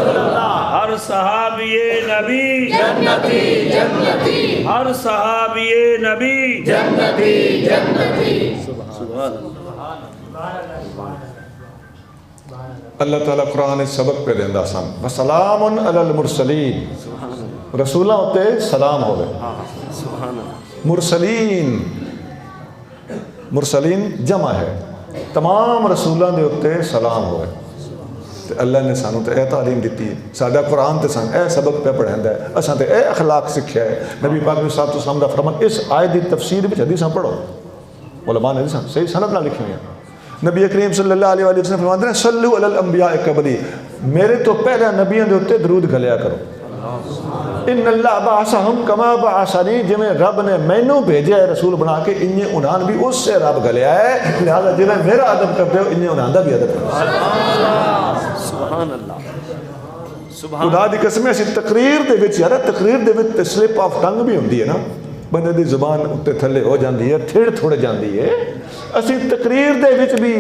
ہر صحابی نبی جنتی جنتی, ہر صحابی نبی جنتی جنتی. سبحان اللہ تعالیٰ قرآن سبق پہ دیندہ سن وسلام علی المرسلین, رسولہ ہوتے سلام ہوئے. مرسلین, مرسلین جمع ہے, تمام رسولہ دے ہوتے سلام ہوئے. اللہ نے سانو تے اے تعلیم دیتی ہے, ساڈا قرآن تے سان اے سبق پہ پڑھیندا ہے, اساں تے اے اخلاق سکھیا ہے. نبی پاک علیہ الصلوۃ والسلام دا فرمان اس آیت دی تفسیر وچ حدیثاں پڑھو, علماء نے حدیثاں صحیح سند نال لکھی ہوئی ہیں. نبی کریم صلی اللہ علیہ وسلم فرماتے ہیں صلو علی الانبیاء قبلی, میرے تو پہلے نبیوں دے اوتے درود گھلیا کرو. ان اللہ بعثہم کما بعثنی, جی میں رب نے مینوں بھیجا ہے رسول بنا کے, انہیں انہاں بھی اس سے رب گھلیا ہے, لہذا جی میں میرا ادب کرتے ہو انہیں انہاں دا بھی ادب کرو. سبحان اللہ. خدا دی قسم ایسی تقریر دے وچ, یار تقریر دے وچ سلپ آف ٹنگ بھی ہوندی ہے نا, بندے دی زبان اتے تھلے ہو جاندی ہے, تھڑ تھوڑ جاندی ہے. اسی تقریر دے وچ بھی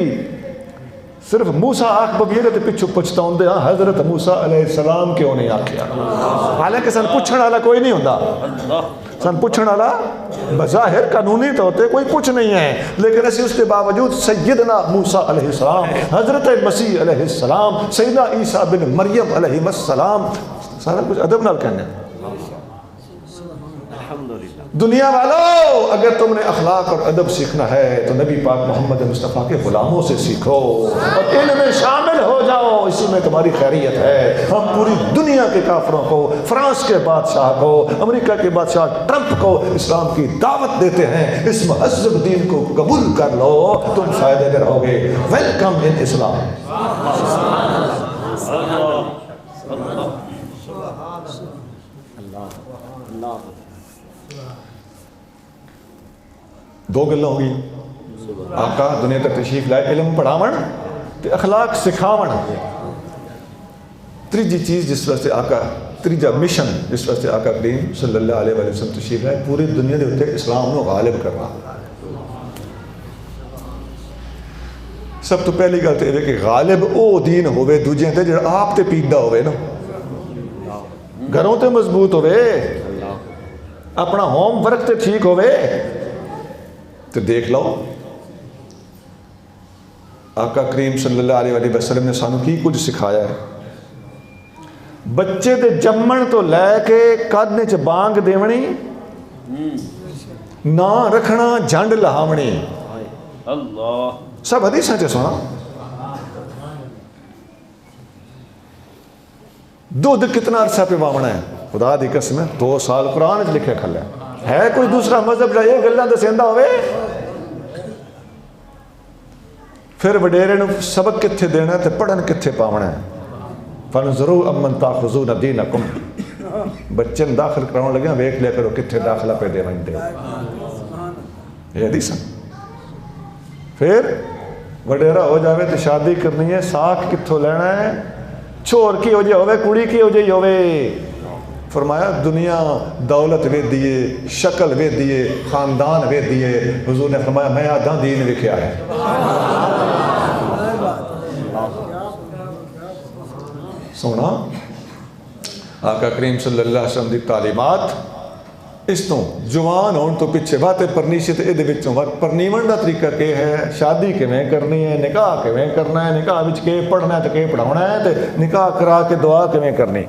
صرف موسیٰ آنکھ ببیرے تے پچھو پچھتا ہوندے ہاں حضرت موسیٰ علیہ السلام کیوں نہیں آکھیا, حالانکہ سن پوچھن والا کوئی نہیں ہوندا. سن پوچھن والا بظاہر قانونی طور تے کوئی کچھ نہیں ہے, لیکن اسی اس کے باوجود سیدنا موسیٰ علیہ السلام, حضرت مسیح علیہ السلام, سیدنا عیسیٰ بن مریم علیہ السلام, سارا کچھ ادب نال کہنے. دنیا والو اگر تم نے اخلاق اور ادب سیکھنا ہے تو نبی پاک محمد مصطفیٰ کے غلاموں سے سیکھو اور ان میں شامل ہو جاؤ, اسی میں تمہاری خیریت ہے. ہم پوری دنیا کے کافروں کو, فرانس کے بادشاہ کو, امریکہ کے بادشاہ ٹرمپ کو اسلام کی دعوت دیتے ہیں, اس مہذب دین کو قبول کر لو, تم فائدے میں رہو گے. ویلکم ان اسلام. دو گلاں ہو گئی. آقا دنیا تک تشریف لائے علم پڑھاون تے اخلاق سکھاون. تیجی چیز جس واسطے آقا تیجا مشن جس واسطے آقا کریم صلی اللہ علیہ وآلہ وسلم تشریف لائے پوری دنیا دے اتنے اسلام نو غالب کرنا. سب تو پہلی گل تو یہ کہ غالب او دین ہوئے دوجے تے جڑا آپ تے پیدا ہوئے نا, گھروں تے مضبوط ہوئے, اپنا ہوم ورک تے ٹھیک ہوئے. تو دیکھ لو آقا کریم صلی اللہ علیہ وآلہ وسلم نے سانو کی کچھ سکھایا ہے. بچے دے جمن تو لے کے قدنے چ بانگ دیونی, نا رکھنا جھنڈ لہاونی, اللہ سب حدیثاں چ سونا. دودھ کتنا عرصہ پہ واونا ہے, خدا دی قسم ہے 2 سال قرآن چ لکھے کھلے ہے. کوئی دوسرا مذہب جا یہ گلاں دسیندا ہوئے. پھر وڈیرے نو سبق کتھے دینا تے پڑھن کتھے پاونا ہے. فانظروا امن تاخذون دینکم, بچے داخل کراؤن لگے ویکھ لیا کرو کتھے داخلہ پہ دے وندے. یہ حدیث. پھر وڈیرا ہو جاوے تو شادی کرنی ہے, ساکھ کتھوں لینا ہے, چھوڑ کی ہو جائے ہوئے, کڑی کی ہو جائے ہوئے. فرمایا دنیا دولت وے دیے, شکل وے دیے, خاندان وے دیے. حضور نے فرمایا میں آدھا دین لکھیا ہے. سونا آقا کریم صلی اللہ علیہ وسلم دی تعلیمات اس تو جوان ہون تو پیچھے باتیں پرنیشت ادھے بچوں وقت پرنیون دا طریقہ کہ ہے, شادی کیویں کرنی ہے, نکاح کیویں کرنا ہے, نکاح وچ کے پڑھنا ہے تے کے پڑھاونا ہے, تے نکاح کرا کے دعا کیویں کرنی.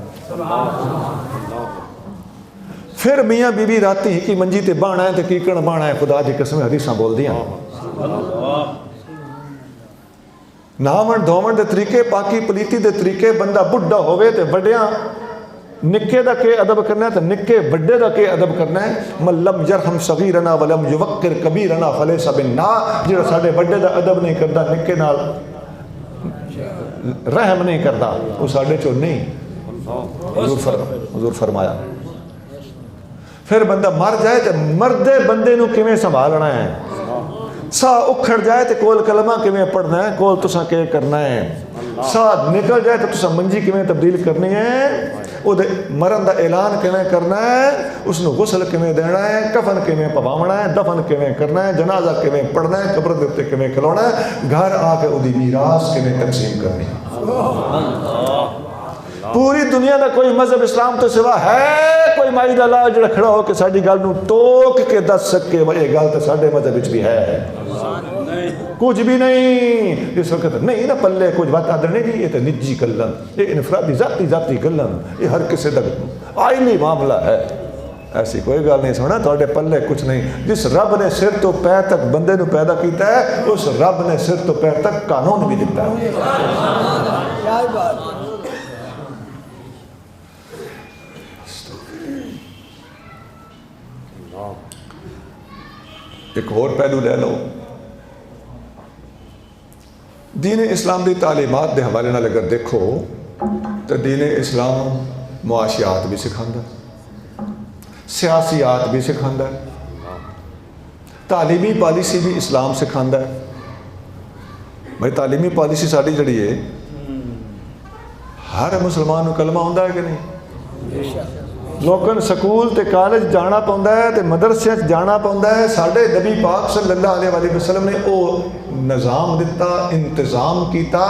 پھر میاں بی بی راتی کی منجی تے بانا ہے تے کیکڑ بانا ہے. خدا دی قسم حدیثاں بول دیاں. ناون دھوون دے طریقے, پاکی پلیتی دے طریقے. بندہ بڈھا ہوئے تے وڈیاں نکے دا کے ادب کرنا ہے تے نکے بڑے دا کے ادب کرنا ہے. من لم یرحم صغیرنا ولم یوقر کبیرنا فلیس منا. جڑا ساڈے بڑے دا ادب نہیں کردا, نکے نال رحم نہیں کردا, وہ ساڈے چوں نہیں. حضور فرمایا پھر بندہ مر جائے تے مردے بندے نو کیویں سنبھالنا ہے. ساہ اکھڑ جائے تے کول کلمہ کیویں پڑھنا ہے, کول تساں کے کرنا ہے. ساہ نکل جائے تو تساں منجی کیویں تبدیل کرنی ہے, او دے مرن دا اعلان کیویں کرنا ہے, اس نو غسل کیویں دینا ہے, کفن کیویں پواونا ہے, دفن کیویں کرنا ہے, جنازہ کیویں پڑھنا ہے, قبر دے اوتے کیویں کھلونا ہے, گھر آ کے اودی میراث کیویں تقسیم کرنی ہے. پوری دنیا دا کوئی مذہب اسلام تو سوا ہے کوئی مائی دا لا جڑا کھڑا ہو کے ساڈی گل نو ٹوک کے دس سکے یہ گل تو ساڈے مذہب وچ بھی ہے؟ کچھ بھی نہیں. اس وقت نہیں نا پلے کچھ بات آدر نہیں جی, یہ تو نجی گلن, یہ انفرادی ذاتی گلن, یہ ہر کسی دا آئلی معاملہ ہے. ایسی کوئی گل نہیں. سونا تھوڑے پلے کچھ نہیں. جس رب نے سر تو پیر تک بندے نو پیدا کیتا ہے, اس رب نے سر تو پیر تک قانون بھی دیتا ہے. ایک اور پہلو لے لو, دین اسلام دی تعلیمات دے حوالے نال اگر دیکھو تو دین اسلام معاشیات بھی سکھاندا, سیاسیات بھی سکھاندا, تعلیمی پالیسی بھی اسلام سکھاندا ہے. بھائی تعلیمی پالیسی ساری جڑی ہے, ہر مسلمان کو کلمہ ہوندا ہے کہ نہیں؟ لوگوں سکول تے کالج جانا پوندا ہے تے مدرسے جانا پوندا ہے. ساڈے نبی پاک صلی اللہ علیہ وآلہ وسلم نے او نظام دیتا, انتظام کیتا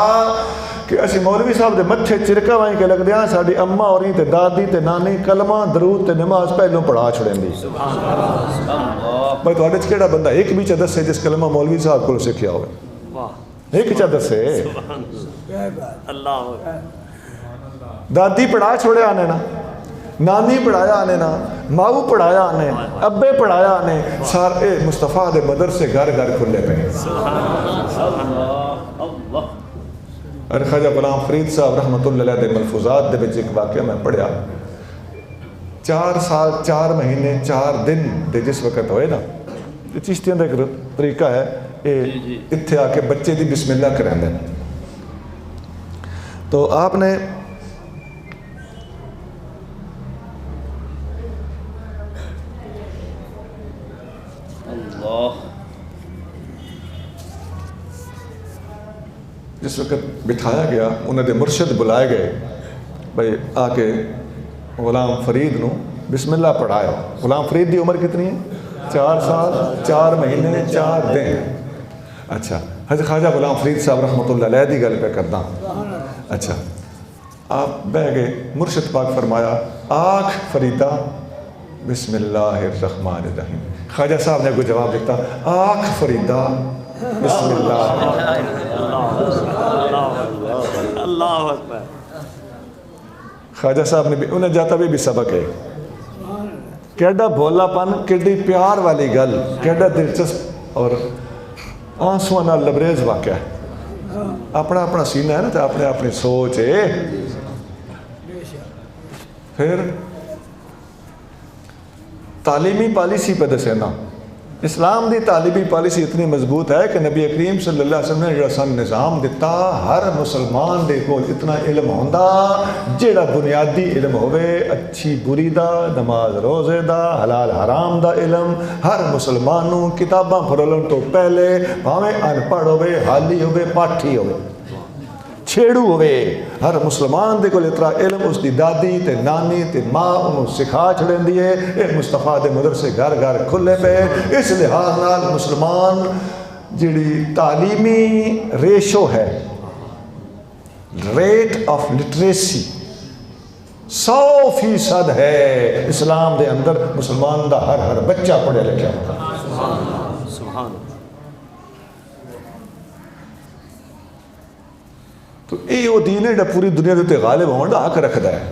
کہ اسی مولوی صاحب دے متھے چرکا وائیں کے لگ دیاں, ساڈی اماں ہوری تے دادی تے نانی کلمہ درود تے نماز پہلوں پڑھا چھڑیندی. بھائی تواڈے وچ کیڑا بندہ ایک بھی چا دسے جس کلمہ مولوی صاحب کول سکھیا ہوئے؟ ایک چا دسے. دادی پڑھا چھوڑے آنے نا, نانی پڑھایا آنے نا, ماؤ پڑھایا آنے, ابے پڑھایا آنے, سارے مصطفیٰ دے مدرسے گھر گھر کھلے پہ. اور خواجہ غلام فرید صاحب رحمۃ اللہ علیہ دے ملفوظات دے وچ ایک واقعہ میں پڑھیا. 4 سال 4 مہینے 4 دن دے جس وقت ہوئے نا, چشتیاں دا ایک طریقہ ہے, اتھے آ کے بچے دی بسم اللہ کریں. تو آپ نے جس وقت بٹھایا گیا انہوں نے مرشد بلائے گئے بھائی آ کے غلام فرید نو بسم اللہ پڑھایا. غلام فرید دی عمر کتنی ہے؟ 4 سال 4 مہینے 4 دن. اچھا حضرت خواجہ غلام فرید صاحب رحمۃ اللہ علیہ دی گل پہ کردا. اچھا آپ بہ گئے, مرشد پاک فرمایا آنکھ فریدہ بسم اللہ الرحمن الرحیم. خواجہ صاحب نے کوئی جواب دیتا آنکھ فریدہ بسم اللہ. اللہ اکبر. خواجہ صاحب نے بھی انہیں جاتا بھی سبق ہے. کیڈا بھولا پن, کیڈی پیار والی گل, کیڈا دلچسپ اور آنسواں نال لبریز واقعہ ہے. اپنا اپنا سینہ ہے نا, تو اپنے اپنی سوچ ہے. پھر تعلیمی پالیسی پہ دسے نا, اسلام دی تعلیمی پالیسی اتنی مضبوط ہے کہ نبی کریم صلی اللہ علیہ وسلم نے جڑا سن نظام دیتا, ہر مسلمان دے کول اتنا علم ہوندا جڑا بنیادی علم ہوئے, اچھی بری دا, نماز روزے دا, حلال حرام دا علم. ہر مسلمان نو کتاباں پڑھن تو پہلے بھاویں ان پڑھ ہوئے, حالی ہوئے, پاٹھی ہوئے, چھیڑو ہوئے, ہر مسلمان دے کول اتنا علم اس دی دادی تے نانی تے ماں انہوں سکھا چھڑیں دیئے. اے مصطفیٰ دے مدرسے گھر گھر کھلے پہ. اس لحاظ نال مسلمان جڑی تعلیمی ریشو ہے, ریٹ آف لٹریسی 100% ہے اسلام دے اندر. مسلمان دا ہر بچہ پڑھے لکھا ہوتا. سبحان. تو یہ وہ دین ہے جو پوری دنیا دے غالب ہونے دا حق رکھتا ہے.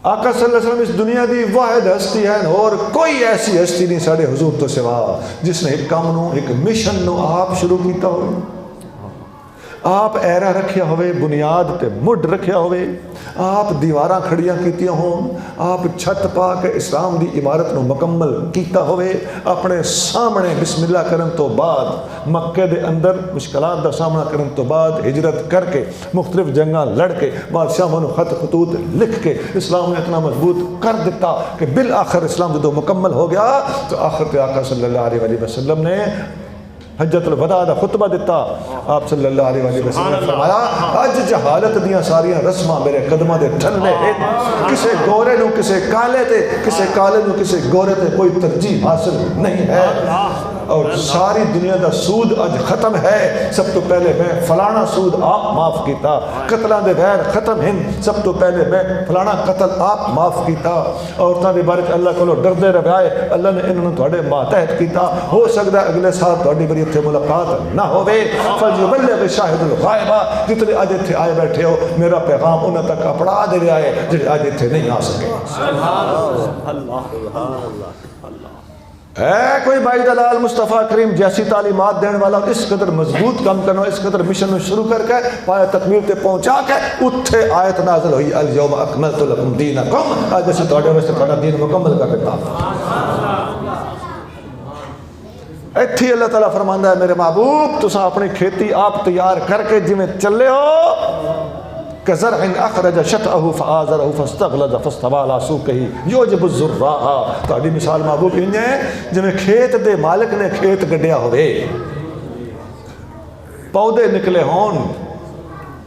آقا صلی اللہ علیہ وسلم اس دنیا دی واحد ہستی ہے, اور کوئی ایسی ہستی نہیں ساڑے حضور تو سوا جس نے ایک کام نو, ایک مشن نو آپ شروع کیتا ہوئے, آپ ایرا رکھیا ہوئے, بنیاد تے مڈ رکھیا ہوئے, آپ دیواراں کھڑیاں کیتیاں ہون, آپ چھت پا کے اسلام دی عمارت نو مکمل کیتا ہوئے, اپنے سامنے بسم اللہ کرن تو بعد مکے دے اندر مشکلات دا سامنا کرن تو بعد ہجرت کر کے مختلف جنگاں لڑ کے بادشاہوں نے خط خطوط لکھ کے اسلام نے اتنا مضبوط کر دیتا کہ بالآخر اسلام جدو مکمل ہو گیا تو آخر تے آقا صلی اللہ علیہ وسلم نے حجت الوداع دا خطبہ دیتا. آپ صلی اللہ علیہ وسلم نے فرمایا اج جہالت دیاں ساریاں رسماں میرے قدماں دے تھلے ہیں. کسے گورے نو کسے کالے تے, کسے کالے نو کسے گورے تے کوئی ترجیح حاصل نہیں ہے. اور ساری دنیا دا سود اج ختم ہے. سب تو پہلے میں فلانا سود آپ معاف کیتا, قتلاں دے غیر ختم ہیں, سب تو پہلے میں فلانا قتل آپ معاف کیتا. عورتاں دے بارے اللہ کولو ڈردے رہے, اللہ نے انہوں نے تھوڑے ماتحت کیتا. ہو سکتا ہے اگلے سال تھوڑی بڑی اتنے ملاقات نہ ہوئے. فَلْيُبَلِّغِ شَاهِدُ الْغَائِبَ, جتنے آج اتنے آئے بیٹھے ہو میرا پیغام انہوں تک اپڑا دے رہا ہے جنہیں آج اتنے نہیں آ سکے. اے کوئی بھائی دلال مصطفیٰ کریم جیسی تعلیمات دینے والا, اس قدر مضبوط کام کرنا, اس قدر مشن شروع کر کے پایا تکمیل تے پہنچا کے اتھے آیت نازل ہوئی اليوم اکملت لکم دینکم, آج جیسے توڑے ویسے توڑا دین مکمل کر دیتا. ایتھی اللہ تعالیٰ فرماندہ ہے میرے محبوب تساں اپنی کھیتی آپ تیار کر کے جی میں چلے ہو كزرع اخرج شطأه فآزره فاستغلظ فاستوى على سوقه يعجب الزراع. تہاڈی مثال محبوب انج ہے جویں کھیت دے مالک نے کھیت گڈیا ہوئے, پودے نکلے ہون,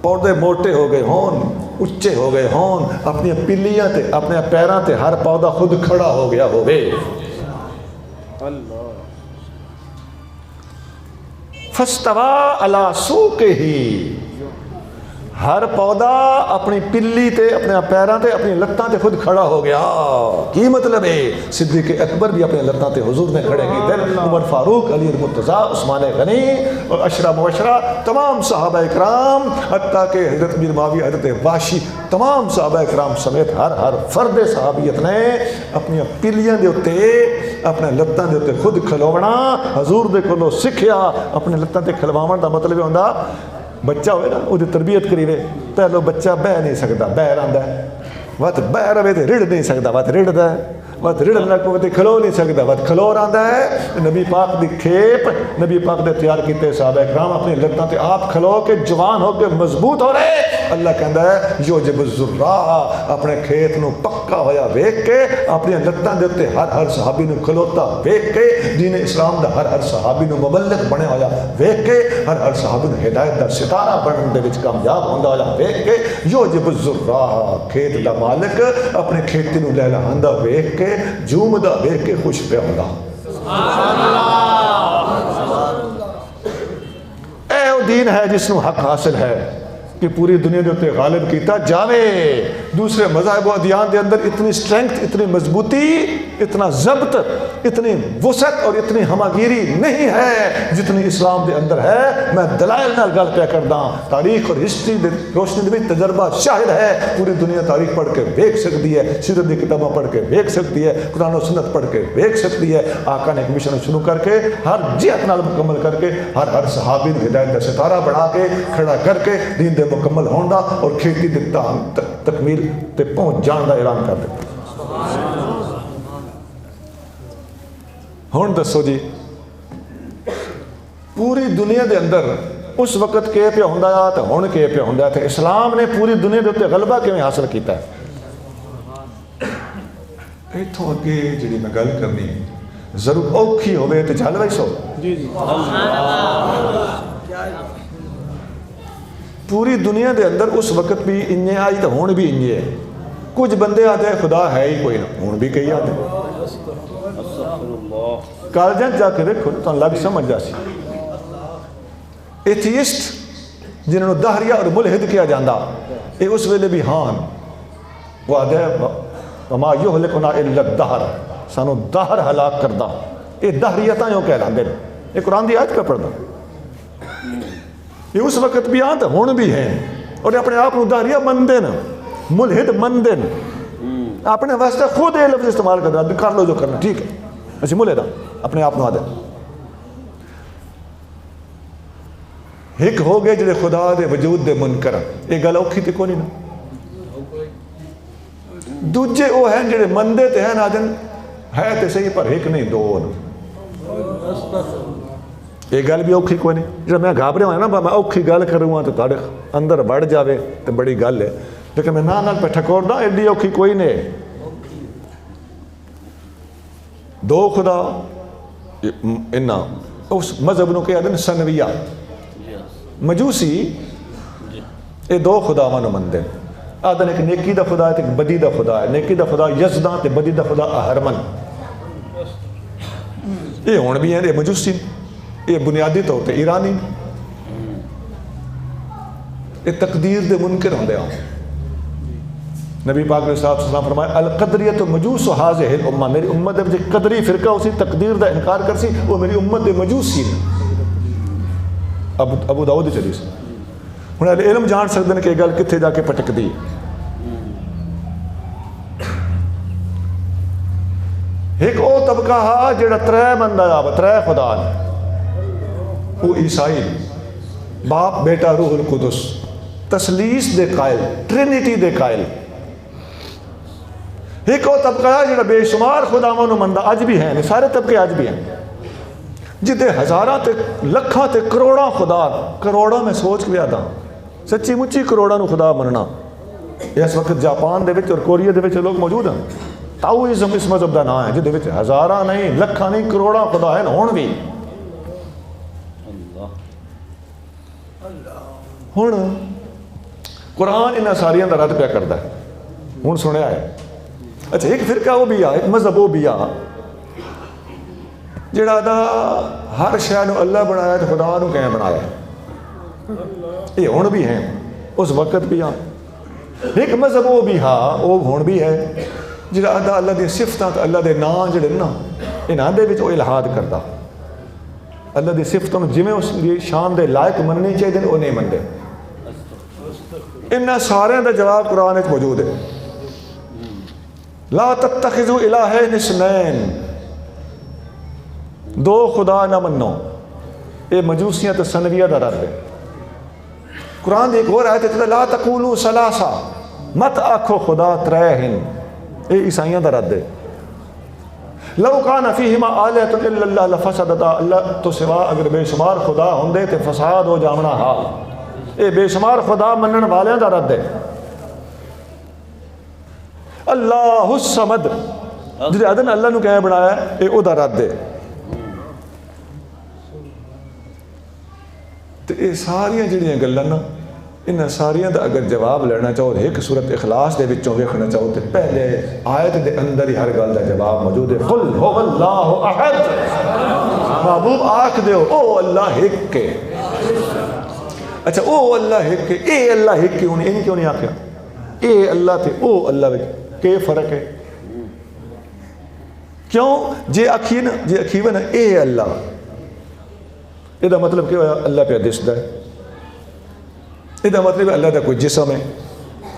پودے موٹے ہو گئے ہون, اچے ہو گئے ہون, اپنی پلیاں تے اپنے پیراں تے ہر پودا خود کھڑا ہو گیا ہوئے. اللہ. فاستوى على سوقه, ہر پودا اپنی پلی تے اپنے پیراں تے اپنی لتاں تے خود کھڑا ہو گیا. کی مطلب ہے؟ صدیق اکبر بھی اپنے لتاں تے حضور نے کھڑے کی دل, عمر فاروق, علی المرتضیٰ, عثمان غنی اور عشرہ مبشرہ, تمام صحابہ اکرام, حتیٰ کہ حضرت میر معاویہ, حضرت وحشی, تمام صحابہ اکرام سمیت ہر فرد صحابیت نے اپنی پلیاں دے اتے اپنے لتاں دے اتے خود کھلونا حضور دے کولو سکھیا. اپنے لتاں تے کھلواون دا مطلب ہوندا بچہ ہوئے نا وہ تربیت کریوے, پہلو بچہ بہ نہیں سکتا, بہ رہا ہے, وقت بہ رہے تو رڑ نہیں سکتا, وقت رڑتا ہے, وقت رڑن لگ پوے کھلو نہیں سکتا, وقت کھلو رہا ہے. نبی پاک دی کھیپ نبی پاک دے تیار کیتے صحابہ اکرام اپنی لتاں تے آپ کھلو کے جوان ہو کے مضبوط ہو رہے, اللہ کہندا ہے یوجب الزراع اپنے کھیت نو پکا ہویا ویکھ کے اپنی لتاں دے اوتے ہر صحابی نو کھلوتا ویکھ کے دین اسلام دا ہر صحابی نو مبلغ بنیا ہویا ویکھ کے ہر صحابی نو ہدایت دا ستارہ بنن دے وچ کامیاب ہوندا ہویا ویکھ کے یوجب الزراع کھیت دا مالک اپنے کھیتی نو لہلہاندا ویکھ کے جومدا ویکھ کے خوش پیا ہوندا سبحان اللہ اے او دین ہے جس نو حق حاصل ہے کہ پوری دنیا دے اوتے غالب کیتا جاوے دوسرے مذاہب و ادیان دے اندر اتنی سٹرینگتھ اتنی مضبوطی اتنا ضبط اتنی وسعت اور اتنی ہماگیری نہیں ہے جتنی اسلام دے اندر ہے میں دلائل نال گل پہ کردا تاریخ اور ہسٹری دے روشنی دے تجربہ شاہد ہے پوری دنیا تاریخ پڑھ کے دیکھ سکتی ہے سیرت دی کتاباں پڑھ کے دیکھ سکتی ہے قرآن و سنت پڑھ کے دیکھ سکتی ہے آقا نے ایک مشن شروع کر کے ہر جہت نال مکمل کر کے ہر صحابی نے ہدایت کا ستارہ بڑھا کے کھڑا کر کے دین دے مکمل ہون دا اور کھیتی دے تکمیل تے پہنچ جان دا اعلان کر دیتا ہون دسو جی پوری دنیا دے اندر اس وقت کے پہ ہوندا ہے تے ہن کے پہ ہوندا ہے تے اسلام نے پوری دنیا دے اوتے غلبہ کیویں حاصل کیتا ہے ایتھوں اگے جڑی میں گل کرنی ضرور اوکھی ہوے تے چل ویسو جی جی پوری دنیا دے اندر اس وقت بھی انجے آئی تے ہن بھی انجے ہے کچھ بندے آتے ہیں خدا ہے ہی کوئی نہ ہن بھی کئی آتے ہیں کالجاں جا کے دیکھو تو لگ سمجھ جا سی ایتھیسٹ جنہوں نے دہریہ اور ملحد کیا جاندہ یہ اس ویلے بھی ہان وہ آدھے وما یہلکنا الا الدہر سانو دہر ہلاک کردہ یہ دہریتاں یوں کہہ لاندے یہ قرآن دی آیت کا پڑھنا یہ اس وقت بھی آتے ہون بھی ہیں اور اپنے آپ دہریہ مندے نا ملحد مندے نا اپنے واسطے خود یہ لفظ استعمال کر لو جو کرنا ٹھیک ہے اچھا ملحد اپنے آپ آدھے ایک ہو گئے جڑے خدا دے وجود دے منکر یہ گل اوکھی تے کونی نا دوجے وہ ہیں جڑے مندے تے ہیں نادن ہے تے صحیح پر ایک نہیں دو یہ گل بھی اوکھی کوئی نہیں جب میں گھابرے ہوں نا میں اوکھی گل کروں تو تھوڑے اندر بڑھ جاوے تو بڑی گل ہے لیکن میں نال پہ ٹھکور دا ایڈی اوکھی کوئی نہیں دو خدا انہاں اس مذہب نو کہہ دیں سنویہ مجوسی یہ دو خدا مانو مندے آدھن ایک نیکی دا خدا ہے ایک بدی دا خدا ہے نیکی دا خدا یزداں تے بدی دا خدا اہرمن یہ ہون بھی ہیں یہ مجوسی یہ بنیادی طور تے ایرانی یہ تقدیر دے منکر ہوں دے ہوں نبی پاک علیہ السلام فرمائے القدریت مجوس حاضر الامہ میری امت دے قدری فرقہ اسی تقدیر دا انکار کر سی وہ میری امت دے مجوسی ابو داؤد چلی سی ہوں علم جان سکتے ہیں کہ یہ گل کتنے جا کے پٹک دی ایک او طبقہ ہا جڑا ترے بندہ آ ترے خدا نے وہ عیسائی باپ بیٹا روح القدس تسلیس دے قائل ٹرینیٹی دے قائل ایک او طبقہ ہے جڑا بے شمار خدا منو مندہ اج بھی ہیں سارے طبقے اج بھی ہیں جدے ہزاراں تے لکھاں تے کروڑاں خدا کروڑاں میں سوچ کے آدھا سچی مچی کروڑاں نو خدا مننا اس وقت جاپان دے وچ اور کوریا دے وچ لوگ موجود ہیں تاؤزم اس مذہب دا نام ہے جدے وچ ہزاراں نہیں لکھاں نہیں کروڑاں خدا ہیں ہون بھی ہن قرآن انہاں ساریاں دا رد پہ کردا ہے ہن سنیا ہے اچھا ایک فرقہ وہ بھی آ ایک مذہب وہ بھی آ جڑا دا ہر شے نو اللہ بنایا تو خدا نو کہیں بنایا یہ ہن بھی ہیں اس وقت بھی آ ایک مذہب وہ بھی ہاں وہ ہن بھی ہے جڑا دا اللہ دی صفتاں تے اللہ دے نام جڑے نا انہاں دے وچ او الہاد کردا اللہ دی صفتاں نو جویں اس دی شان دے لائق مننی چاہیے او نہیں مندے انہاں سارے دا جواب قرآن وچ موجود ہے لا تتخذوا الہین اثنین دو خدا نہ منو یہ مجوسیاں تو سنویہ دا رد ہے قرآن ایک اور آیت ہے لا تقولوا ثلاثہ مت آکھو خدا ترے ہیں یہ عیسائیاں دا رد ہے لو کان فیہما آلہۃ الا اللہ لفسدتا اللہ تو سوا اگر بے شمار خدا ہوندے تے فساد ہو جامنا حال یہ بے شمار خدا منن والوں کا رد ہے. اللہ الصمد جی آدھے اللہ نو کیا بنایا ہے یہ وہ رد ہے. تو یہ ساریاں جڑیاں گلاں نا انہاں ساریاں دا اگر جواب لینا چاہو ایک سورت اخلاص دے وچوں ویکھنا چاہو تو پہلے آیت دے اندر ہی ہر گل دا جواب موجود ہے. قل هو اللہ احد. محبوب آکھ دیو او اللہ ایک ہے. اچھا او اللہ ایک ہے اے اللہ ایک کیوں نہیں کیوں نہیں آکھیا اے اللہ تے او اللہ وچ کہ فرق ہے کیوں جے آکھی نا جے آکھیوے نا اے اللہ یہ دا مطلب کیا ہوا اللہ پہ دستا ہے. یہ دا مطلب اللہ دا کوئی جسم ہے.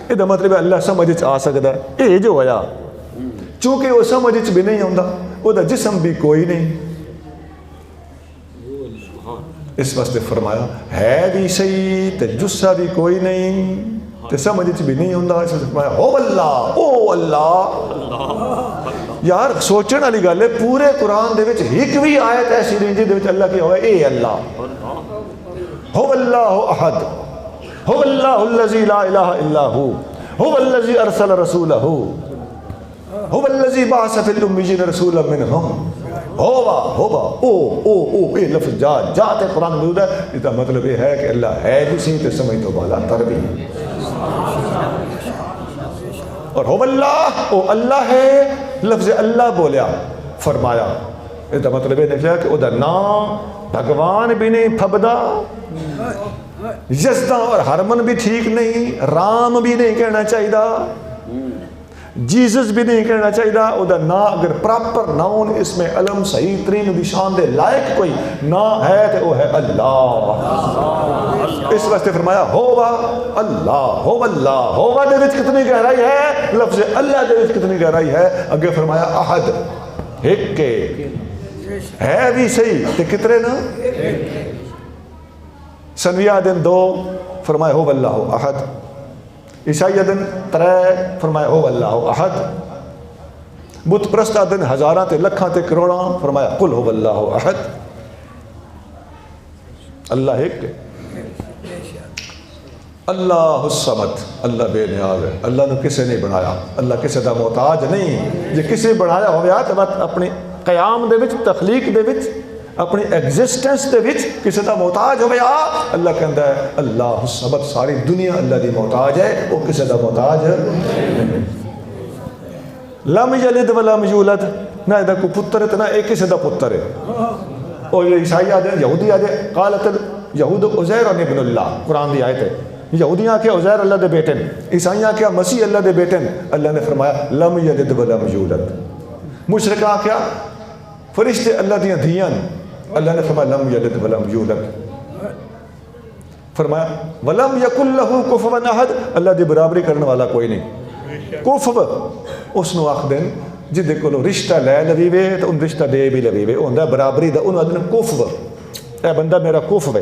یہ دا مطلب اللہ سمجھ آ سکتا ہے. یہ جو ہوا چونکہ وہ سمجھ بھی نہیں آتا وہ دا جسم بھی کوئی نہیں اس واسطے فرمایا ہے بھی صحیح تے جسا بھی کوئی نہیں تے سمجھ بھی نہیں آتا اس واسطے فرمایا ہو اللہ او اللہ. یار سوچن والی گل ہے پورے قرآن دے وچ ایک بھی آیت ایسی نہیں جے دے وچ اللہ کیا ہوا اے اللہ هو اللہ احد هو اللہ الذی لا الہ الا هو هو الذی ارسل رسولہ هو الذی بعث فی الامیین رسولا منہم ہوا او اے لفظ جاتے قرآن موجود ہے. اس کا مطلب یہ ہے کہ اللہ ہے بھی صحیح تے سمجھ تو بالا تر بھی اور ہو اللہ او اللہ ہے لفظ اللہ بولیا فرمایا. اس کا مطلب یہ نکلا کہ او دا نام بھگوان بھی نہیں پھبدا یزدہ اور ہرمن بھی ٹھیک نہیں رام بھی نہیں کہنا چاہیے جیزس بھی نہیں کہنا چاہیے. او دا نا اگر پراپر ناؤن اس میں علم صحیح ترین نشان دے لائق کوئی نا ہے تو وہ ہے اللہ. اس واسطے فرمایا ہوا اللہ ہو اللہ ہوا دے وچ کتنی گہرائی ہے لفظ اللہ دے وچ کتنی گہرائی ہے. اگے فرمایا احد ایک کے ہے بھی صحیح تے کتنے نا سنویہ دن 2 فرمایا ہو اللہ احد. عیسائی دن 3 فرمایا ہو اللہ احد. بت پرستہ دن ہزاراں تے لکھاں تے کروڑاں فرمایا قل ہو اللہ احد. اللہ ایک اللہ الصمد اللہ بے نیاز ہے. اللہ نے کسے نہیں بنایا اللہ کسے دا محتاج نہیں. جے کسے بنایا ہویا تو بات اپنی قیام دے وچ تخلیق دے وچ اپنی ایگزسٹنس دے وچ کسی دا محتاج ہویا. اللہ کہندا ہے اللہ الصمد ساری دنیا اللہ دی محتاج ہے وہ کسی دا محتاج نہیں. لم یلد ولم یولد نہ دا کوئی پتر ہے نہ ایک کسی دا پتر ہے. اور یہ عیسائی آدھے یہودی آدھے قالت یہود عزیر ابن اللہ قرآن دی آیت ہے. یہودیاں کیا عزیر اللہ دے بیٹے عیسائیاں کیا مسیح اللہ دے بیٹے. اللہ نے فرمایا لم یلد ولم یولد. مشرکاں کیا فرشتے اللہ دیاں دھیاں اللہ نے فرمایا لم یلد ولم یولد. فرمایا ولم یکن لہ کفوا احد اللہ دی برابری کرنے والا کوئی نہیں. کفو اس نو آخ دین جدے کولو رشتہ لے لویوے تو ان رشتہ دے بھی لویوے ہوندا برابری دا انہوں آدھنے کفو اے بندہ میرا کفو ہے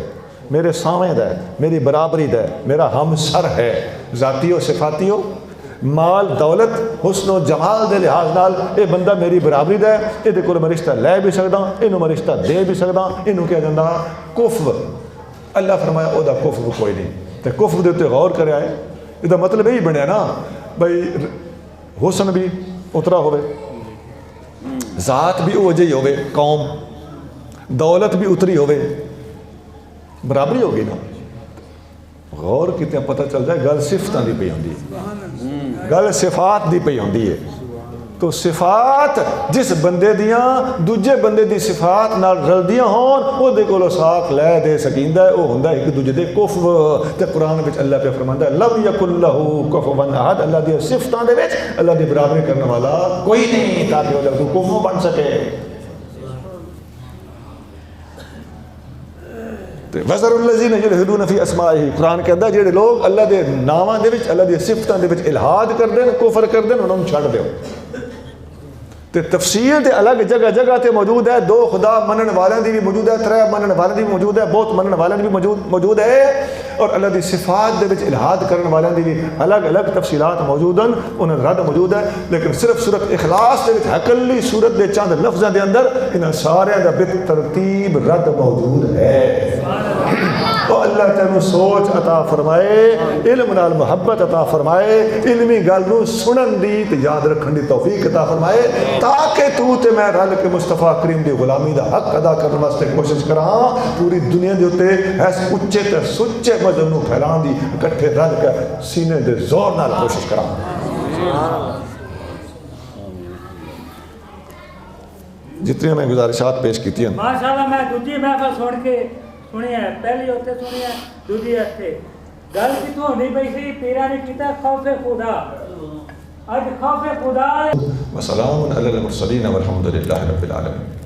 میرے سامنے دا ہے میری برابری دا ہے میرا ہم سر ہے ذاتی و صفاتی ہو مال دولت حسن و جمال دے لحاظ نال اے بندہ میری برابری دا ہے اے دے کول میں رشتہ لے بھی سکدا اینو میں رشتہ دے بھی سکدا اینو کیا جاندا کفو. اللہ فرمایا او دا کفو کوئی نہیں. تے کفو دے تے غور کریا ہے اے دا مطلب یہی بنیا نا بھئی حسن بھی اترا ہوئے ذات بھی او جہی ہوئے قوم دولت بھی اتری ہوئے برابری ہوگی نا. غور کتنے پتہ چل جائے گل صفتاں دی پئی ہوندی ہے گل صفات دی پئی ہوندی ہے. تو صفات جس بندے دیاں دوجے بندے دی صفات نال رلدیاں ہون او دے کولو ساکھ لے دے سکیندا ہے او ہوندا ایک دوجے دے کفو. تے قرآن وچ اللہ پہ فرماندا ہے لم یکن لہ کفوا احد اللہ دی صفتاں دے وچ اللہ دی برابری کرنے والا کوئی نہیں تاکہ وہ لوگ کفو بن سکے. وَذَرُ الَّذِينَ يُلْحِدُونَ فِي أَسْمَائِهِ قرآن کہتا ہے جڑے لوگ اللہ دے ناماں دے وچ اللہ دی صفتاں دے وچ الہاد کر دین کفر کر دین انہوں چھڑ دیو. تے تفسیر تے الگ جگہ جگہ تے موجود ہے. 2 خدا منن والوں دی بھی موجود ہے 3 منن والوں دی بھی موجود ہے بہت منن والوں دی بھی موجود ہے. اور اللہ دی صفات دے وچ الہاد کرن والوں دی بھی الگ الگ تفصیلات موجود ہیں انہاں رد موجود ہے. لیکن صرف سورۃ اخلاص دے وچ حقلی سورت دے چند لفظاں دے اندر انہاں سارے دا بالترتیب رد موجود ہے. تو اللہ تینوں سوچ عطا فرمائے، علم نال محبت عطا فرمائے، علمی گل نو سنن دی تے یاد رکھن دی توفیق عطا فرمائے، تاکہ تو تے میں رل کے مصطفیٰ کریم دی غلامی دا حق ادا کرنے واسطے کوشش کراں، پوری دنیا دے اوتے اس اچے تے سچے مذہب نو پھیلان دی اکٹھے رل کے سینے دے زور نال کوشش کراں۔ جتنی میں گزارشات پیش کی ہیں ماشاءاللہ میں دوجی محفل سن کے سنی ہے، پہلی ہوتے سنی ہے، دوجی ہستے گل کتوں نہیں پئی سی، پیرا نے کیتا خوف خدا، اج خوف خدا وسلام علی المرسلین والحمد للہ رب العالمین۔